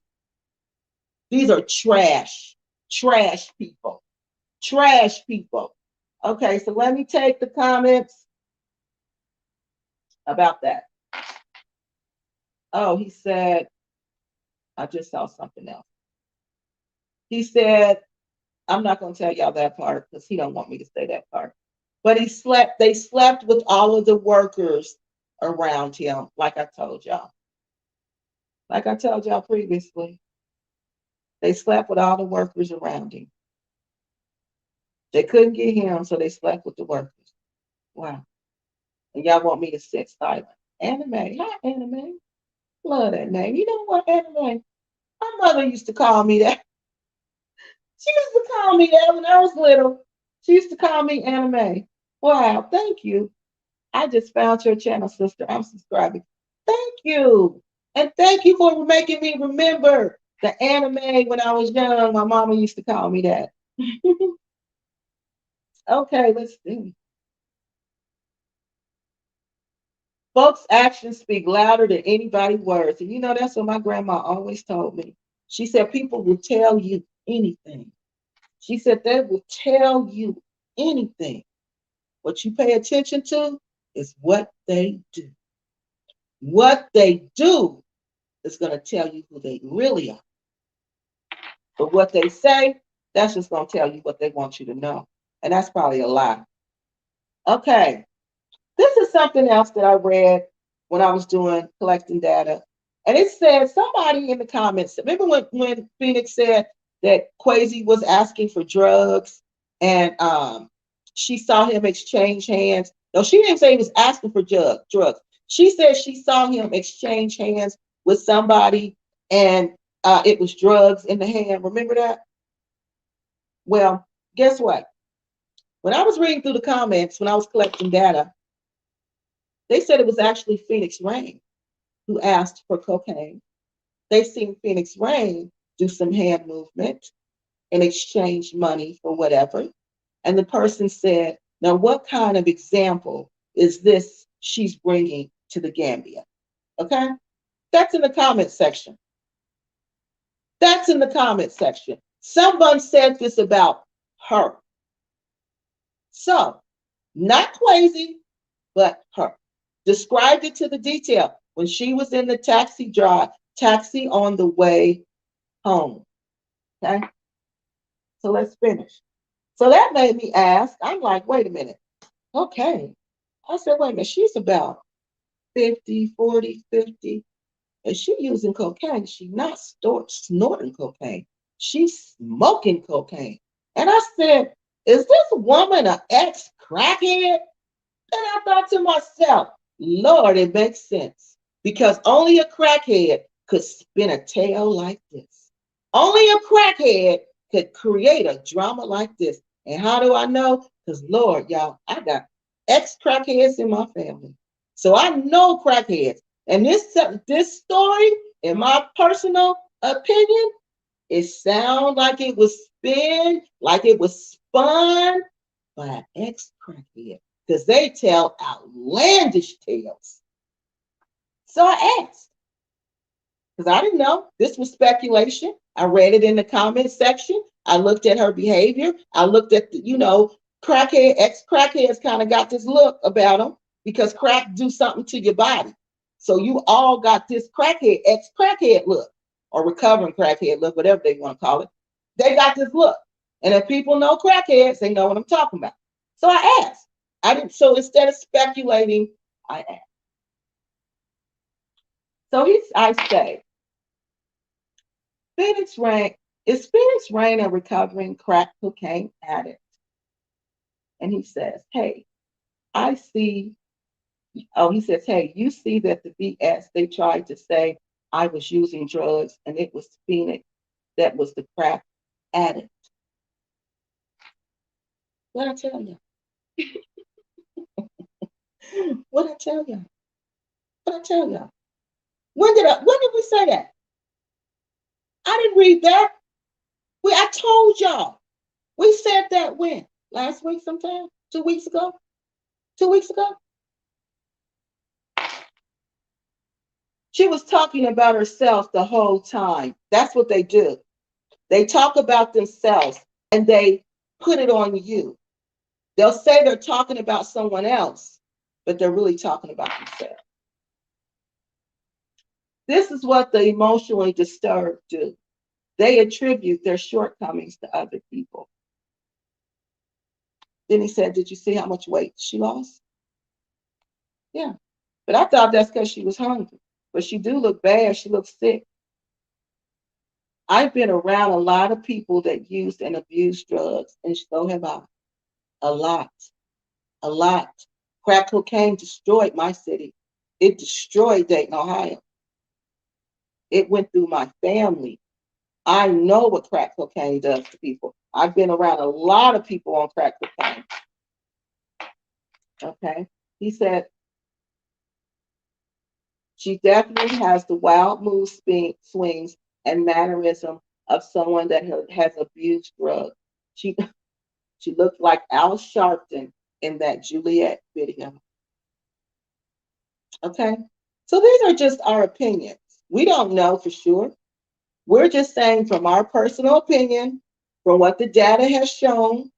These are trash people, trash people. Okay, so let me take the comments about that. Oh, he said, I just saw something else. He said, I'm not going to tell y'all that part because he don't want me to say that part. But they slept with all of the workers around him, like I told y'all. Like I told y'all previously, they slept with all the workers around him. They couldn't get him, so they slept with the workers. Wow. And y'all want me to sit silent. Anime. Hi, Anime. Love that name. You know what, Anime? My mother used to call me that. She used to call me that when I was little. She used to call me Anime. Wow, thank you. I just found your channel, sister. I'm subscribing. Thank you. And thank you for making me remember the anime when I was young. My mama used to call me that. Okay, let's see. Folks' actions speak louder than anybody's words. And you know, that's what my grandma always told me. She said, people will tell you anything. She said, they will tell you anything. What you pay attention to is what they do. What they do is going to tell you who they really are. But what they say, that's just going to tell you what they want you to know. And that's probably a lie. Okay. This is something else that I read when I was doing collecting data. And it said somebody in the comments, remember when Phoenix said that Kwesi was asking for drugs and she saw him exchange hands. No, she didn't say he was asking for drugs. She said she saw him exchange hands with somebody and it was drugs in the hand. Remember that? Well, guess what? When I was reading through the comments, when I was collecting data, they said it was actually Phoenix Rain who asked for cocaine. They seen Phoenix Rain do some hand movement and exchange money for whatever. And the person said, now what kind of example is this she's bringing to the Gambia? Okay? That's in the comment section. That's in the comment section. Someone said this about her. So, not Kwesi, but her. Described it to the detail when she was in the taxi on the way home. Okay? So let's finish. So that made me ask, I'm like, wait a minute. Okay. I said, wait a minute, she's about 50, 40, 50. And she using cocaine. She's not snorting cocaine. She's smoking cocaine. And I said, is this woman an ex-crackhead? And I thought to myself, Lord, it makes sense because only a crackhead could spin a tale like this. Only a crackhead could create a drama like this. And how do I know? Because, Lord, y'all, I got ex crackheads in my family. So I know crackheads. And this story, in my personal opinion, it sounds like it was spun by an ex crackhead because they tell outlandish tales. So I asked because I didn't know. This was speculation. I read it in the comment section. I looked at her behavior. I looked at ex crackheads kind of got this look about them because crack do something to your body. So you all got this ex crackhead look or recovering crackhead look, whatever they want to call it. They got this look. And if people know crackheads, they know what I'm talking about. So I asked. I didn't. So instead of speculating, I asked. I say, Phoenix Rain a recovering crack cocaine addict? And he says, hey, I see. Oh, he says, hey, you see that the BS they tried to say I was using drugs and it was Phoenix that was the crack addict. What I tell you? What I tell you? What I tell you? When did we say that? I didn't read that. I told y'all. We said that when? Last week sometime? 2 weeks ago? 2 weeks ago? She was talking about herself the whole time. That's what they do. They talk about themselves and they put it on you. They'll say they're talking about someone else, but they're really talking about themselves. This is what the emotionally disturbed do. They attribute their shortcomings to other people. Then he said, did you see how much weight she lost? Yeah. But I thought that's because she was hungry. But she do look bad. She looks sick. I've been around a lot of people that used and abused drugs, and so have I. A lot. A lot. Crack cocaine destroyed my city. It destroyed Dayton, Ohio. It went through my family. I know what crack cocaine does to people. I've been around a lot of people on crack cocaine. Okay. He said, she definitely has the wild mood swings and mannerism of someone that has abused drugs. She she looked like Al Sharpton in that Juliet video. Okay. So these are just our opinions. We don't know for sure. We're just saying from our personal opinion, from what the data has shown.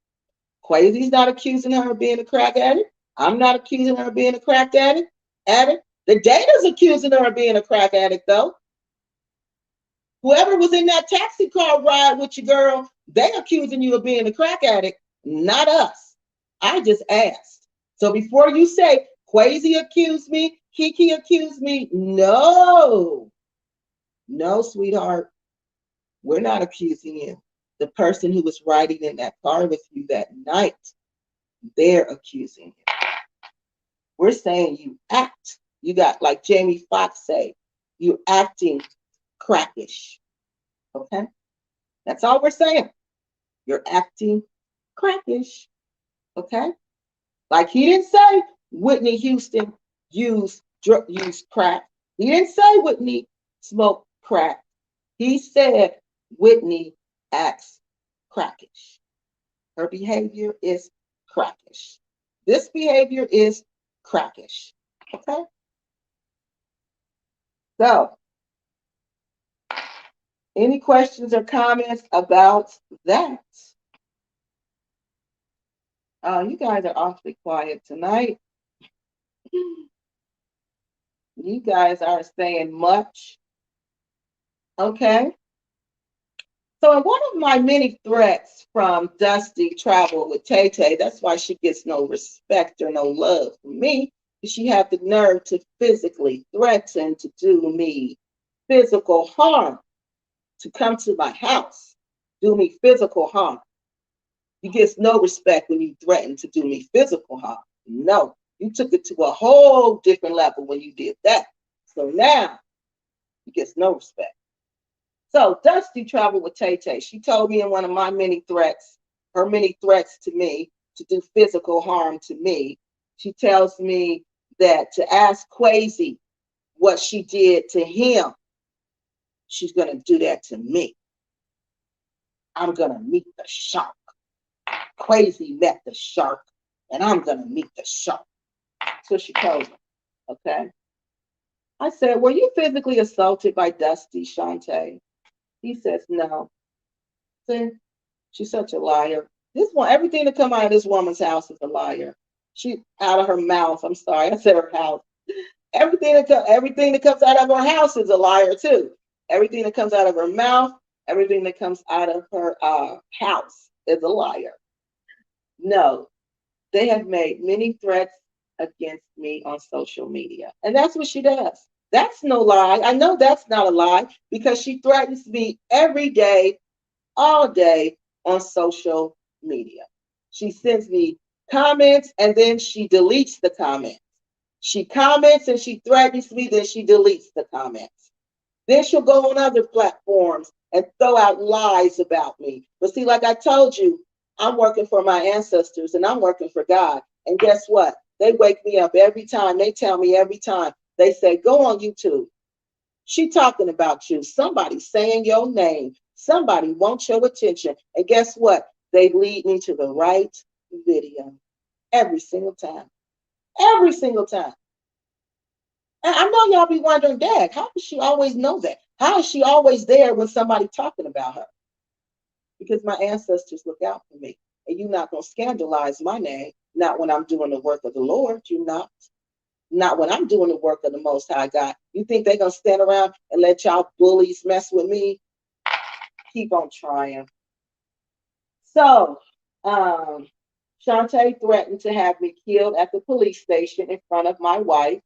Kwesi's not accusing her of being a crack addict. I'm not accusing her of being a crack addict. The data's accusing her of being a crack addict, though. Whoever was in that taxi car ride with your girl, they accusing you of being a crack addict, not us. I just asked. So before you say Kwesi accused me, Kiki accused me, no, sweetheart, we're not accusing you. The person who was riding in that car with you that night, they're accusing you. We're saying you act. You got, like Jamie Foxx say, you're acting crackish. Okay? That's all we're saying. You're acting crackish. Okay? Like he didn't say Whitney Houston used crack. He didn't say Whitney smoked crack. He said Whitney acts crackish. Her behavior is crackish. This behavior is crackish. Okay? So, any questions or comments about that? You guys are awfully quiet tonight. You guys aren't saying much. Okay. So in one of my many threats from Dusty Travel with Tay Tay, that's why she gets no respect or no love from me. She had the nerve to physically threaten to do me physical harm, to come to my house, do me physical harm. You get no respect when you threaten to do me physical harm. No. You took it to a whole different level when you did that. So now he gets no respect. So Dusty traveled with Tay Tay. She told me in one of my many threats, her many threats to me to do physical harm to me. She tells me that to ask Kwesi what she did to him, she's going to do that to me. I'm going to meet the shark. Kwesi met the shark, and I'm going to meet the shark. That's what she told me. Okay. I said, were you physically assaulted by Dusty, Shantae? He says, no. See, she's such a liar. This one, everything that come out of this woman's house is a liar. She out of her mouth. I'm sorry, I said her house. Everything that comes out of her house is a liar too. Everything that comes out of her mouth, everything that comes out of her house is a liar. No, they have made many threats against me on social media, and that's what she does. That's no lie. I know that's not a lie because she threatens me every day, all day on social media. She sends me comments and then she deletes the comments. She comments and she threatens me, then she deletes the comments. Then she'll go on other platforms and throw out lies about me. But see, like I told you, I'm working for my ancestors and I'm working for God. And guess what? They wake me up every time. They tell me every time. They say, go on YouTube. She talking about you. Somebody saying your name. Somebody wants your attention. And guess what? They lead me to the right video every single time. Every single time. And I know y'all be wondering, Dad, how does she always know that? How is she always there when somebody talking about her? Because my ancestors look out for me. And you're not going to scandalize my name. Not when I'm doing the work of the Lord. You're not. Not when I'm doing the work of the Most High God. You think they're going to stand around and let y'all bullies mess with me? Keep on trying. So, Shantae threatened to have me killed at the police station in front of my wife.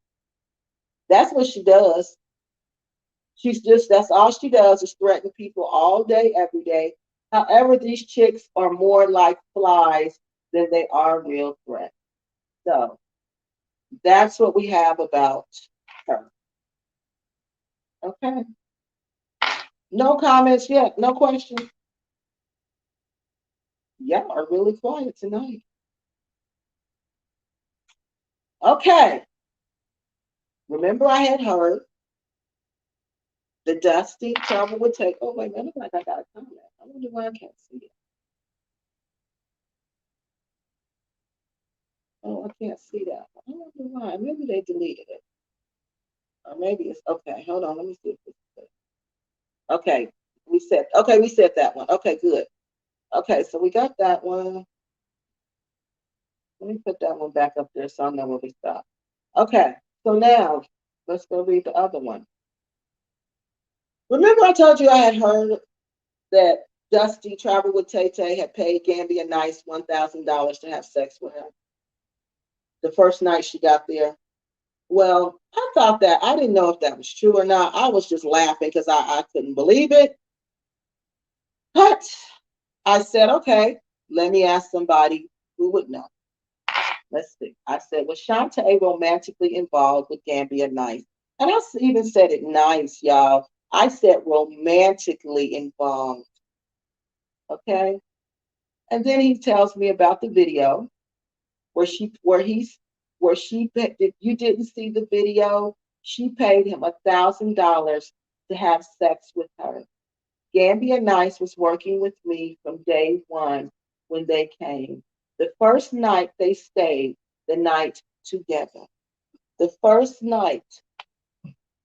That's what she does. That's all she does is threaten people all day, every day. However, these chicks are more like flies than they are real threats. So that's what we have about her. Okay. No comments yet. No questions. Y'all are really quiet tonight. Okay. Remember, I had heard the Dusty trouble would take. Oh, wait a minute. Like I got a comment. I wonder why I can't see it. Oh, I can't see that. I wonder why. Maybe they deleted it. Or maybe it's okay. Hold on. Let me see if this is it. Okay. We said that one. Okay, good. Okay, so we got that one. Let me put that one back up there so I know where we stop. Okay, so now let's go read the other one. Remember I told you I had heard that Dusty traveled with Tay Tay had paid Gambia Nice $1,000 to have sex with him the first night she got there. Well, I thought that I didn't know if that was true or not. I was just laughing because I couldn't believe it. But I said, okay, let me ask somebody who would know. Let's see. I said, was Shantae romantically involved with Gambia Nice? And I even said it nice, y'all. I said romantically involved. Okay. And then he tells me about the video where she if you didn't see the video, she paid him $1,000 to have sex with her. Gambia Nice was working with me from day one when they came. The first night they stayed the night together. The first night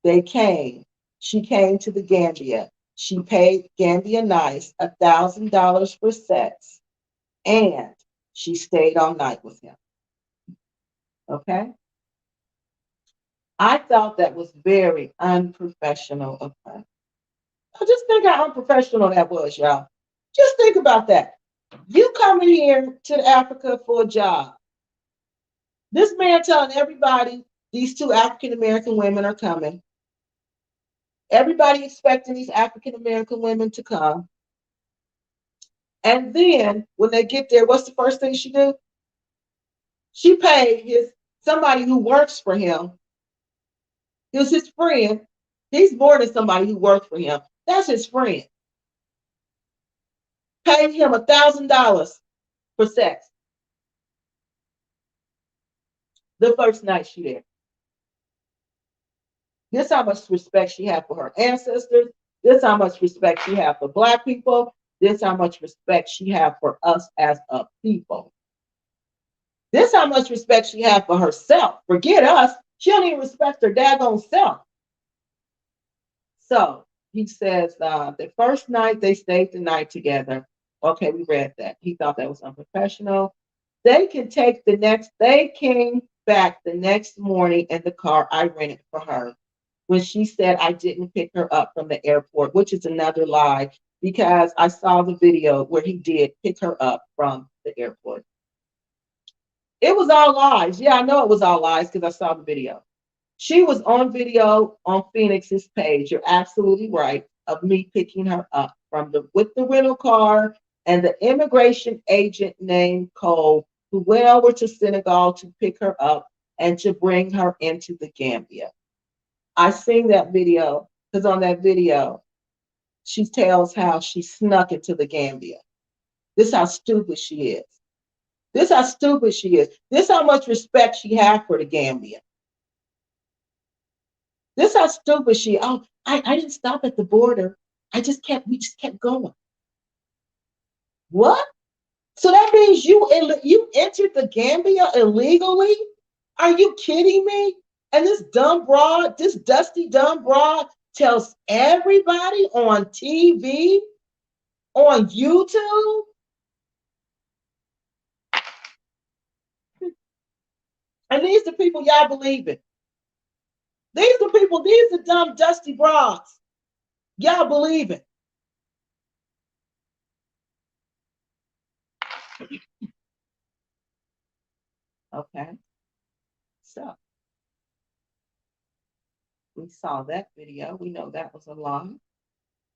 they came, she came to the Gambia. She paid Gambia Nice $1,000 for sex, and she stayed all night with him. Okay? I thought that was very unprofessional of her. I just think how unprofessional that was, y'all. Just think about that. You coming here to Africa for a job. This man telling everybody these two African American women are coming. Everybody expecting these African American women to come. And then when they get there, what's the first thing she do? She paid his somebody who works for him. It was his friend. He's more than somebody who worked for him. That's his friend. Paid him $1,000 for sex the first night she there. This how much respect she had for her ancestors. This how much respect she had for Black people. This how much respect she had for us as a people. This how much respect she had for herself. Forget us. She don't even respect her daggone self. So he says the first night they stayed the night together. Okay, we read that. He thought that was unprofessional. They came back the next morning in the car I rented for her when she said I didn't pick her up from the airport, which is another lie because I saw the video where he did pick her up from the airport. It was all lies. Yeah, I know it was all lies because I saw the video. She was on video on Phoenix's page. You're absolutely right of me picking her up from the with the rental car and the immigration agent named Cole who went over to Senegal to pick her up and to bring her into the Gambia. I seen that video because on that video she tells how she snuck into the Gambia. This is how stupid she is. This is how stupid she is. This is how much respect she had for the Gambia. This is how stupid she. Oh, I didn't stop at the border. We just kept going. What? So that means you entered the Gambia illegally? Are you kidding me? And this dumb broad, this dusty dumb broad tells everybody on TV, on YouTube. And these are the people y'all believe in. These are dumb dusty broads. Y'all believe in. Okay. So we saw that video. We know that was a lie.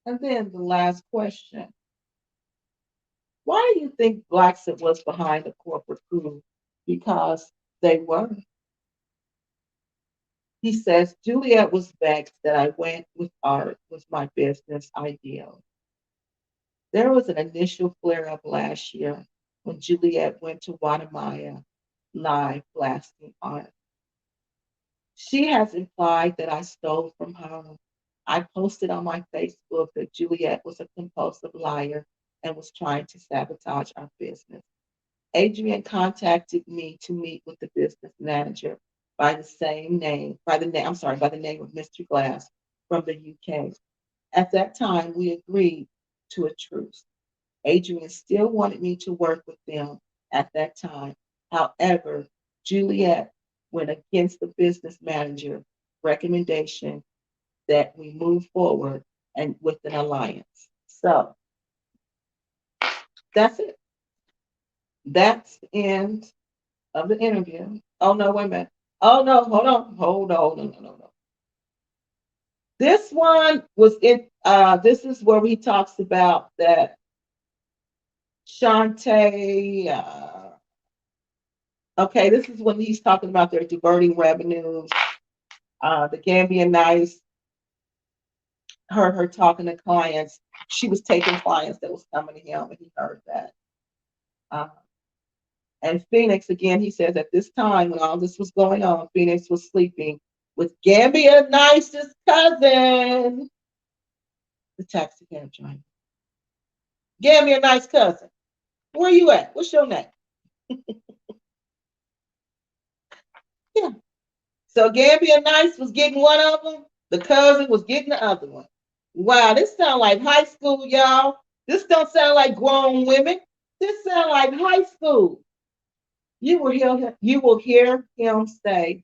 And then the last question. Why do you think Blackson was behind the corporate coup? Because they were. He says, Juliet was vexed that I went with art was my business ideal. There was an initial flare up last year when Juliet went to Guatemala live blasting art. She has implied that I stole from her. I posted on my Facebook that Juliet was a compulsive liar and was trying to sabotage our business. Adrian contacted me to meet with the business manager by the same name, by the name of Mr. Glass from the UK. At that time, we agreed to a truce. Adrian still wanted me to work with them at that time. However, Juliet went against the business manager recommendation that we move forward and with an alliance. So that's it. That's the end of the interview. Oh no, wait a minute. Oh no, hold on, no. This one was in this is where he talks about that Shantae okay, this is when he's talking about they're diverting revenues. The Gambian Nice heard her talking to clients. She was taking clients that was coming to him, and he heard that. Uh, and Phoenix, again, he says at this time when all this was going on, Phoenix was sleeping with Gambia Nice's cousin, the taxi cab driver. Gambia Nice cousin. Where you at? What's your name? Yeah. So Gambia Nice was getting one of them. The cousin was getting the other one. Wow, this sound like high school, y'all. This don't sound like grown women. This sound like high school. You will hear him say,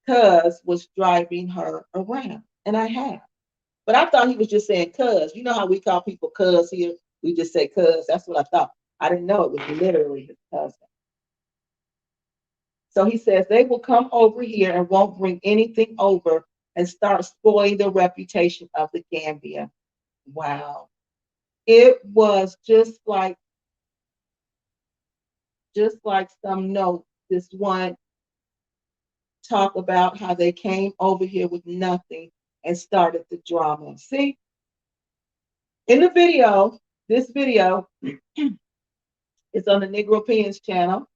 cuz was driving her around. And I have. But I thought he was just saying cuz. You know how we call people cuz here? We just say cuz. That's what I thought. I didn't know it was literally his cousin. So he says they will come over here and won't bring anything over and start spoiling the reputation of the Gambia. Wow. It was just like some note. This one talk about how they came over here with nothing and started the drama. See, in the video, this video is on the Negro Pins channel.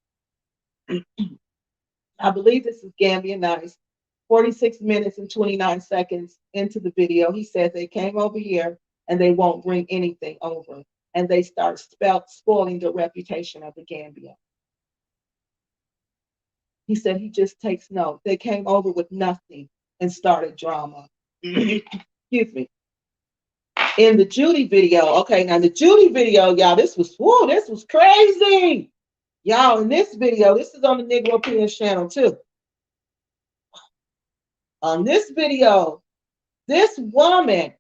I believe this is Gambia Nice. 46 minutes and 29 seconds into the video, he says they came over here and they won't bring anything over. And they start spoiling the reputation of the Gambia. He said he just takes note. They came over with nothing and started drama. Excuse me. In the Judy video, okay, now the Judy video, y'all, this was crazy. Y'all, in this video, this is on the Negro Pins channel too. On this video, this woman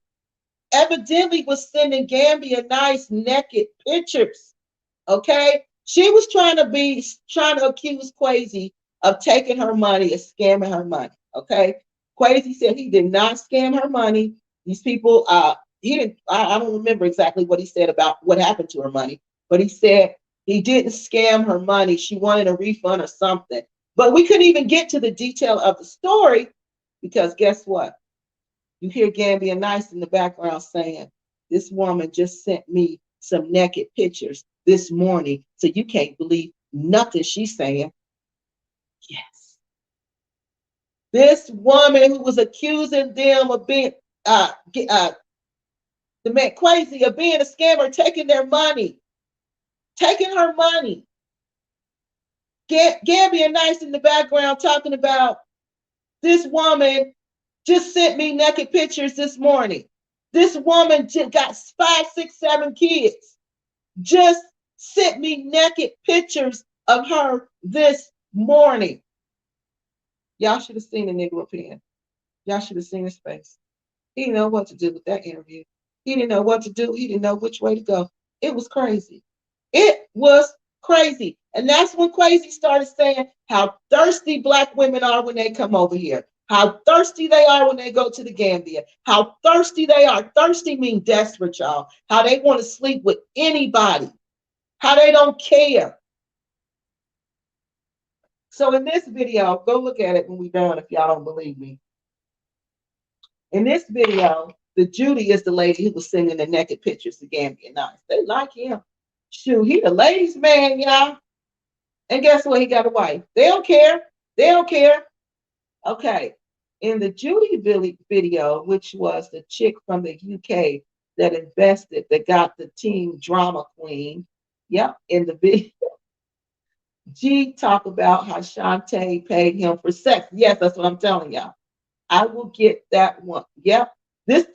evidently was sending Gambia Nice naked pictures. Okay, she was trying to accuse Kwesi of taking her money and scamming her money. Okay, Kwesi said he did not scam her money. These people, he didn't. I don't remember exactly what he said about what happened to her money, but he said he didn't scam her money. She wanted a refund or something. But we couldn't even get to the detail of the story because guess what? You hear Gambia Nice in the background saying, "This woman just sent me some naked pictures this morning, so you can't believe nothing she's saying." Yes. This woman who was accusing them of being the man Kwesi of being a scammer, taking their money, taking her money. Gambia Nice in the background talking about this woman just sent me naked pictures this morning. This woman just got 5, 6, 7 kids. Just sent me naked pictures of her this morning. Y'all should have seen the Negro Pen. Y'all should have seen his face. He didn't know what to do with that interview. He didn't know what to do. He didn't know which way to go. It was crazy. It was crazy. And that's when Kwesi started saying how thirsty Black women are when they come over here. How thirsty they are when they go to the Gambia. How thirsty they are. Thirsty means desperate, y'all. How they want to sleep with anybody. How they don't care. So in this video, go look at it when we're done if y'all don't believe me. In this video, the Judy is the lady who was sending the naked pictures to Gambia Nice. They like him. Shoot, he the ladies' man, y'all. And guess what? He got a wife. They don't care. They don't care. Okay. In the Judy video, which was the chick from the UK that invested, that got the team drama queen. Yep. In the video, G talked about how Shantae paid him for sex. Yes, that's what I'm telling y'all. I will get that one. Yep. This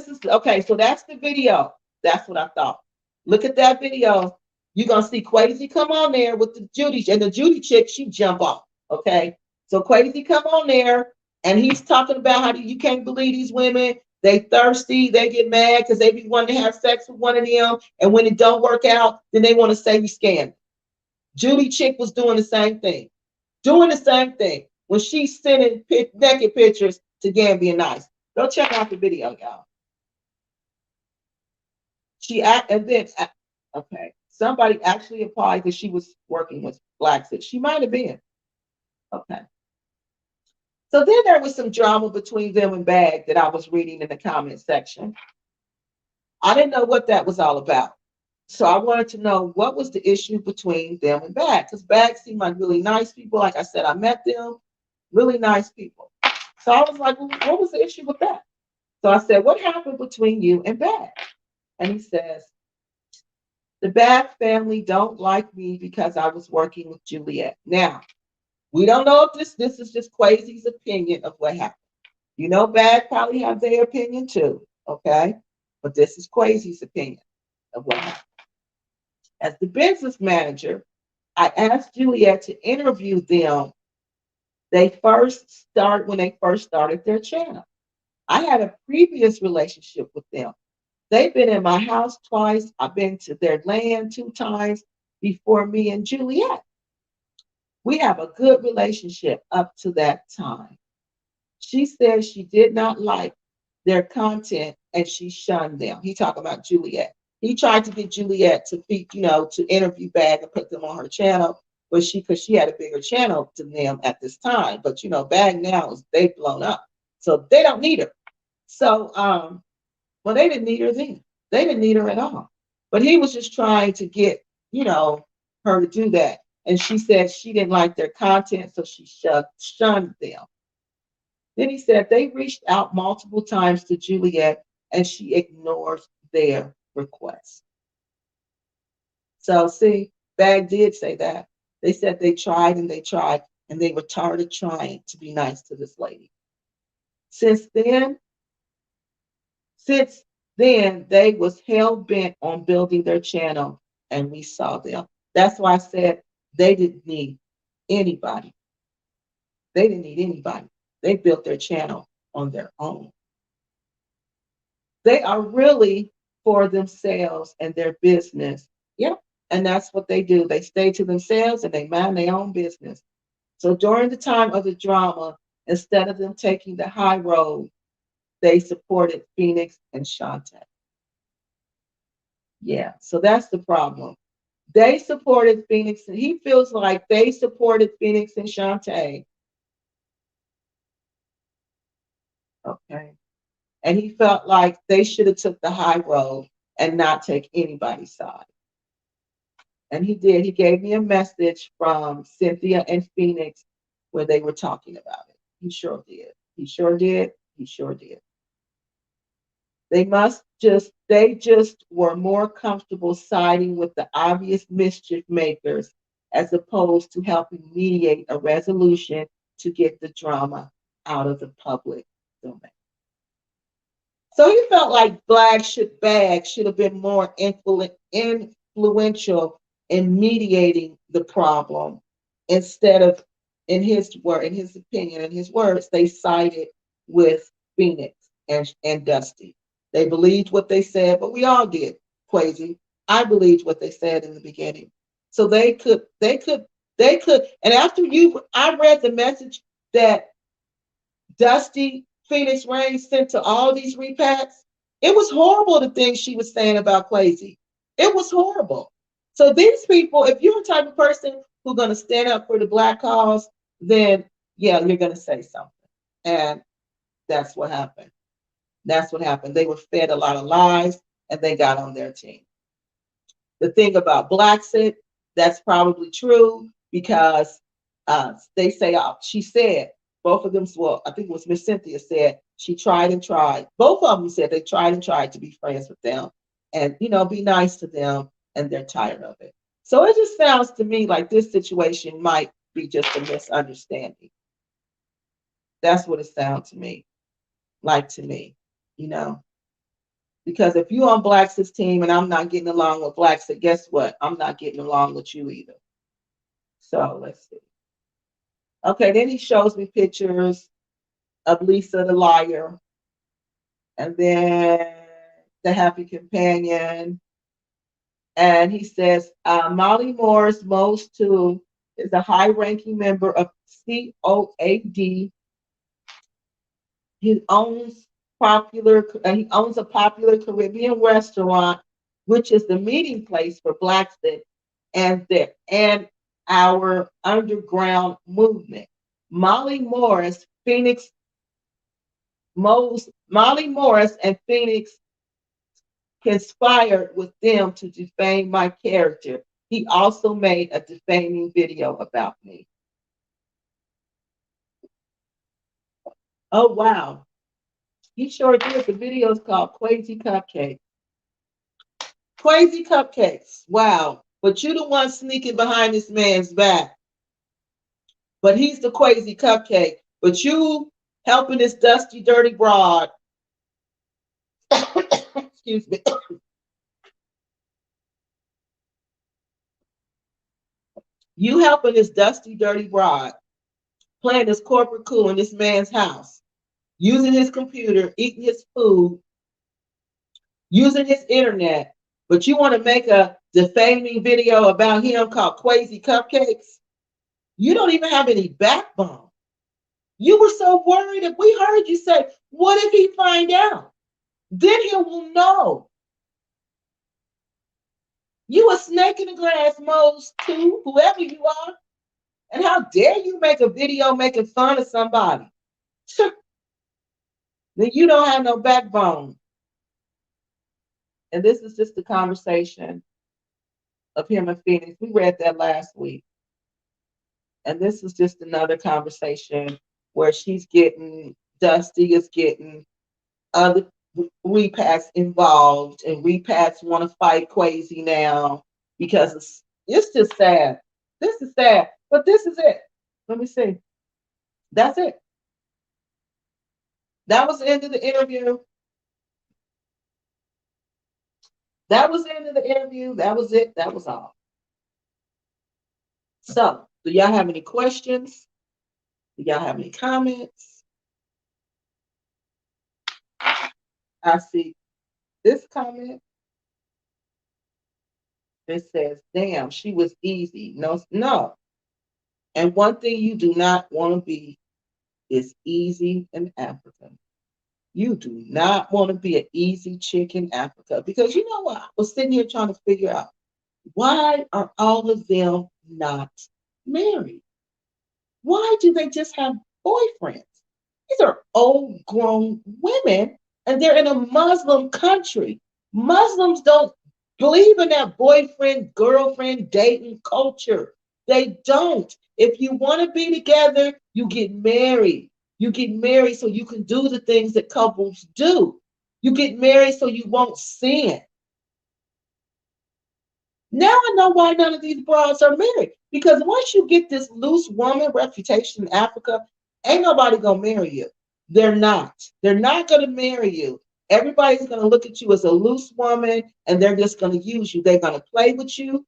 is okay. So that's the video. That's what I thought. Look at that video. You're gonna see Kwesi come on there with the Judy, and the Judy chick, she jump off. Okay. So Kwesi come on there and he's talking about how you can't believe these women. They thirsty, they get mad because they be wanting to have sex with one of them. And when it don't work out, then they want to say you scammed. Judy chick was doing the same thing. Doing the same thing when she's sending naked pictures to Gambia Nice. Go check out the video, y'all. And then okay, somebody actually applied that she was working with Blacks. She might have been. Okay. So then there was some drama between them and Bag that I was reading in the comment section. I didn't know what that was all about. So I wanted to know what was the issue between them and Bag, because Bag seemed like really nice people. Like I said, I met them, really nice people. So I was like, well, what was the issue with that? So I said, what happened between you and Bag? And he says, the Bag family don't like me because I was working with Juliet. Now, we don't know if this is just Kwesi's opinion of what happened. You know, Bag probably have their opinion too, okay? But this is Kwesi's opinion of what happened. As the business manager, I asked Juliet to interview them. When they first started their channel. I had a previous relationship with them. They've been in my house twice. I've been to their land 2 times before me and Juliet. We have a good relationship up to that time. She said she did not like their content and she shunned them. He talking about Juliet. He tried to get Juliet to to interview Bag and put them on her channel. but because she had a bigger channel than them at this time. But Bag now is they've blown up, so they don't need her. So well, they didn't need her then. They didn't need her at all. But he was just trying to get you know her to do that, and she said she didn't like their content, so she shunned them. Then he said they reached out multiple times to Juliet, and she ignores their requests. So see, Bag did say that. They said they tried and they tried, and they were tired of trying to be nice to this lady. Since then, since then, they was hell bent on building their channel, and we saw them. That's why I said they didn't need anybody. They didn't need anybody. They built their channel on their own. They are really for themselves and their business. Yep. And that's what they do. They stay to themselves and they mind their own business. So during the time of the drama, instead of them taking the high road, they supported Phoenix and Shantae. Yeah. So that's the problem. They supported Phoenix, and he feels like they supported Phoenix and Shantae. Okay. And he felt like they should have took the high road and not take anybody's side. And he did. He gave me a message from Cynthia and Phoenix where they were talking about it. He sure did. He sure did. He sure did. They just were more comfortable siding with the obvious mischief makers as opposed to helping mediate a resolution to get the drama out of the public domain. So he felt like Bag should have been more influential in mediating the problem instead of, in his opinion, in his words, they sided with Phoenix and Dusty. They believed what they said, but we all did, Kwesi. I believed what they said in the beginning. So and after I read the message that Dusty Phoenix Rain sent to all these repacks. It was horrible the things she was saying about Kwesi. It was horrible. So these people, if you're the type of person who's going to stand up for the Black cause, then yeah, you're going to say something. And that's what happened. That's what happened. They were fed a lot of lies and they got on their team. The thing about Blacksit, that's probably true because they say, she said, both of them, well, I think it was Miss Cynthia said, she tried and tried. Both of them said they tried and tried to be friends with them and, be nice to them, and they're tired of it. So it just sounds to me like this situation might be just a misunderstanding. That's what it sounds to me, like to me, you know. Because if you're on Black's team and I'm not getting along with Black's, guess what? I'm not getting along with you either. So let's see. Okay, then he shows me pictures of Lisa the liar, and then the happy companion. And he says Molly Morris Mose too is a high-ranking member of COAD. He owns a popular Caribbean restaurant, which is the meeting place for Blacksit and our underground movement. Molly Morris and Phoenix conspired with them to defame my character. He also made a defaming video about me. Oh, wow. He sure did. The video is called Kwesi Cupcakes. Kwesi Cupcakes. Wow. But you're the one sneaking behind this man's back. But he's the Kwesi Cupcake. But you helping this dusty, dirty broad. Excuse me. You helping this dusty, dirty broad playing this corporate coup in this man's house, using his computer, eating his food, using his internet, but you want to make a defaming video about him called Kwesi Cupcakes? You don't even have any backbone. You were so worried that we heard you say, what if he find out? Then he will know. You a snake in the grass, Mose, too, whoever you are. And how dare you make a video making fun of somebody? Then you don't have no backbone. And this is just the conversation of him and Phoenix. We read that last week. And this is just another conversation where Dusty is getting other repass involved, and repass want to fight Kwesi now because it's just sad. This is sad, but this is it. Let me see. That's it. That was the end of the interview. That was the end of the interview. That was it. That was all. So, do y'all have any questions? Do y'all have any comments? I see this comment. It says, damn, she was easy. No, no. And one thing you do not want to be is easy in Africa. You do not want to be an easy chick in Africa, because you know what? I was sitting here trying to figure out, why are all of them not married? Why do they just have boyfriends? These are old grown women, and they're in a Muslim country. Muslims don't believe in that boyfriend, girlfriend, dating culture. They don't. If you want to be together, you get married. You get married so you can do the things that couples do. You get married so you won't sin. Now I know why none of these broads are married. Because once you get this loose woman reputation in Africa, ain't nobody gonna marry you. They're not. They're not gonna marry you. Everybody's gonna look at you as a loose woman, and they're just gonna use you. They're gonna play with you.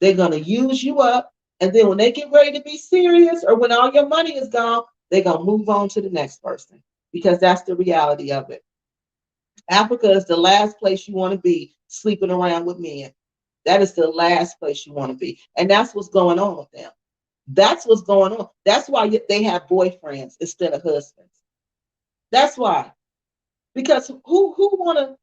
They're gonna use you up. And then when they get ready to be serious, or when all your money is gone, they're gonna move on to the next person. Because that's the reality of it. Africa is the last place you want to be sleeping around with men. That is the last place you want to be. And that's what's going on with them. That's what's going on. That's why they have boyfriends instead of husbands. That's why. Because who wanna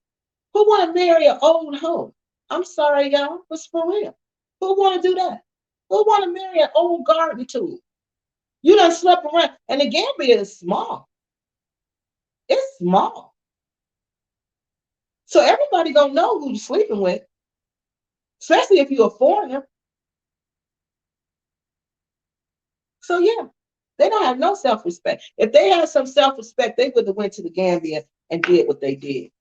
marry an old hoe? I'm sorry, y'all, but for real. Who wanna do that? Who wanna marry an old garden tool? You done slept around, and the Gambia is small. It's small. So everybody gonna know who you're sleeping with, especially if you're a foreigner. So yeah, they don't have no self-respect. If they had some self-respect, they would have went to the Gambia and did what they did.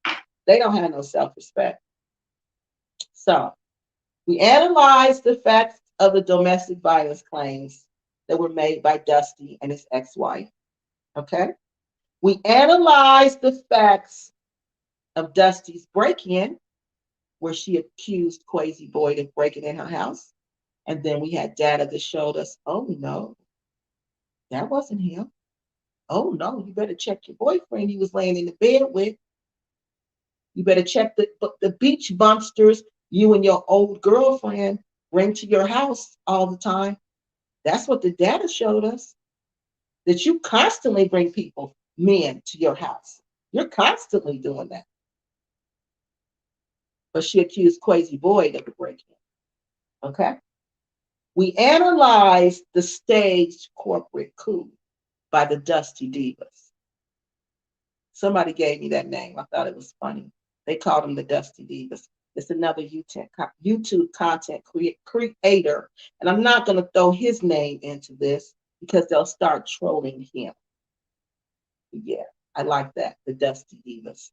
They don't have no self-respect. So we analyzed the facts of the domestic violence claims that were made by Dusty and his ex-wife. Okay. We analyzed the facts of Dusty's break-in, where she accused Kwesi Boyd of breaking in her house. And then we had data that showed us, oh no, that wasn't him. Oh no, you better check your boyfriend you was laying in the bed with. You better check the beach bumpsters you and your old girlfriend bring to your house all the time. That's what the data showed us. That you constantly bring men to your house. You're constantly doing that. But she accused Kwesi Boyd of the break-in. Okay. We analyzed the staged corporate coup by the Dusty Divas. Somebody gave me that name. I thought it was funny. They called them the Dusty Divas. It's another YouTube content creator. And I'm not going to throw his name into this because they'll start trolling him. Yeah, I like that. The Dusty Divas.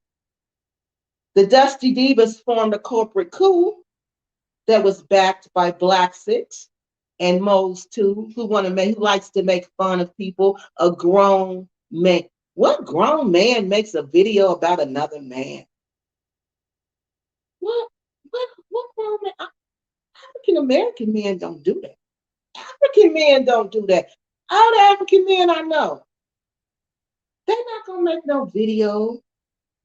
The Dusty Divas formed a corporate coup that was backed by Black Six and Mose too, who likes to make fun of people. A grown man. What grown man makes a video about another man? What? What grown man? African American men don't do that. African men don't do that. All the African men I know, they're not gonna make no video,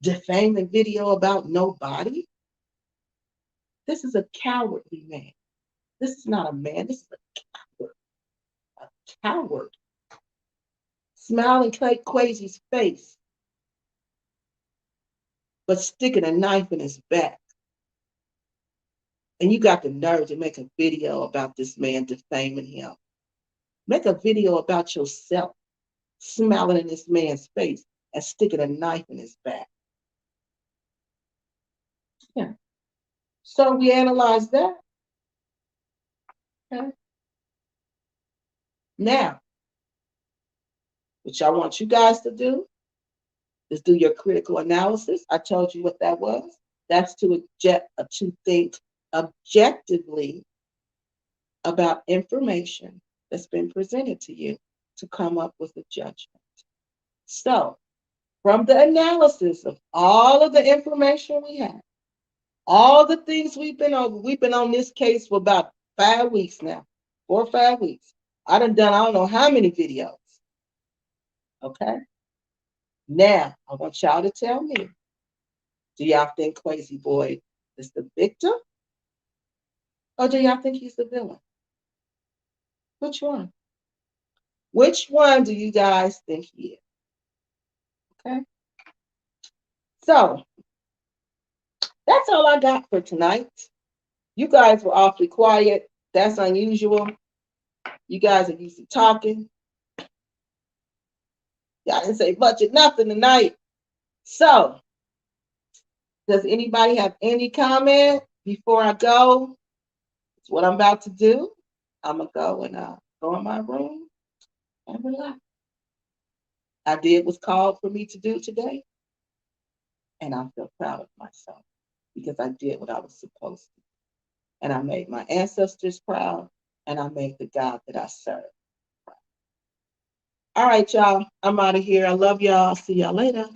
defaming video about nobody. This is a cowardly man. This is not a man. This is a coward. A coward. Smiling Kwesi's face, but sticking a knife in his back. And you got the nerve to make a video about this man defaming him. Make a video about yourself smiling in this man's face and sticking a knife in his back. Yeah. So we analyze that. Okay. Now, what I want you guys to do is do your critical analysis. I told you what that was. That's to think objectively about information that's been presented to you to come up with a judgment. So, from the analysis of all of the information we have, all the things we've been on this case for about 5 weeks now, 4 or 5 weeks. I don't know how many videos. Okay. Now, I want y'all to tell me, do y'all think Kwesi Boyd is the victim? Or do y'all think he's the villain? Which one? Which one do you guys think he is? Okay. So that's all I got for tonight. You guys were awfully quiet. That's unusual. You guys are used to talking. Y'all didn't say much of nothing tonight. So, does anybody have any comment before I go? It's what I'm about to do. I'm going to go and go in my room and relax. I did what's called for me to do today, and I feel proud of myself because I did what I was supposed to. And I made my ancestors proud, and I made the God that I serve proud. All right, y'all. I'm out of here. I love y'all. See y'all later.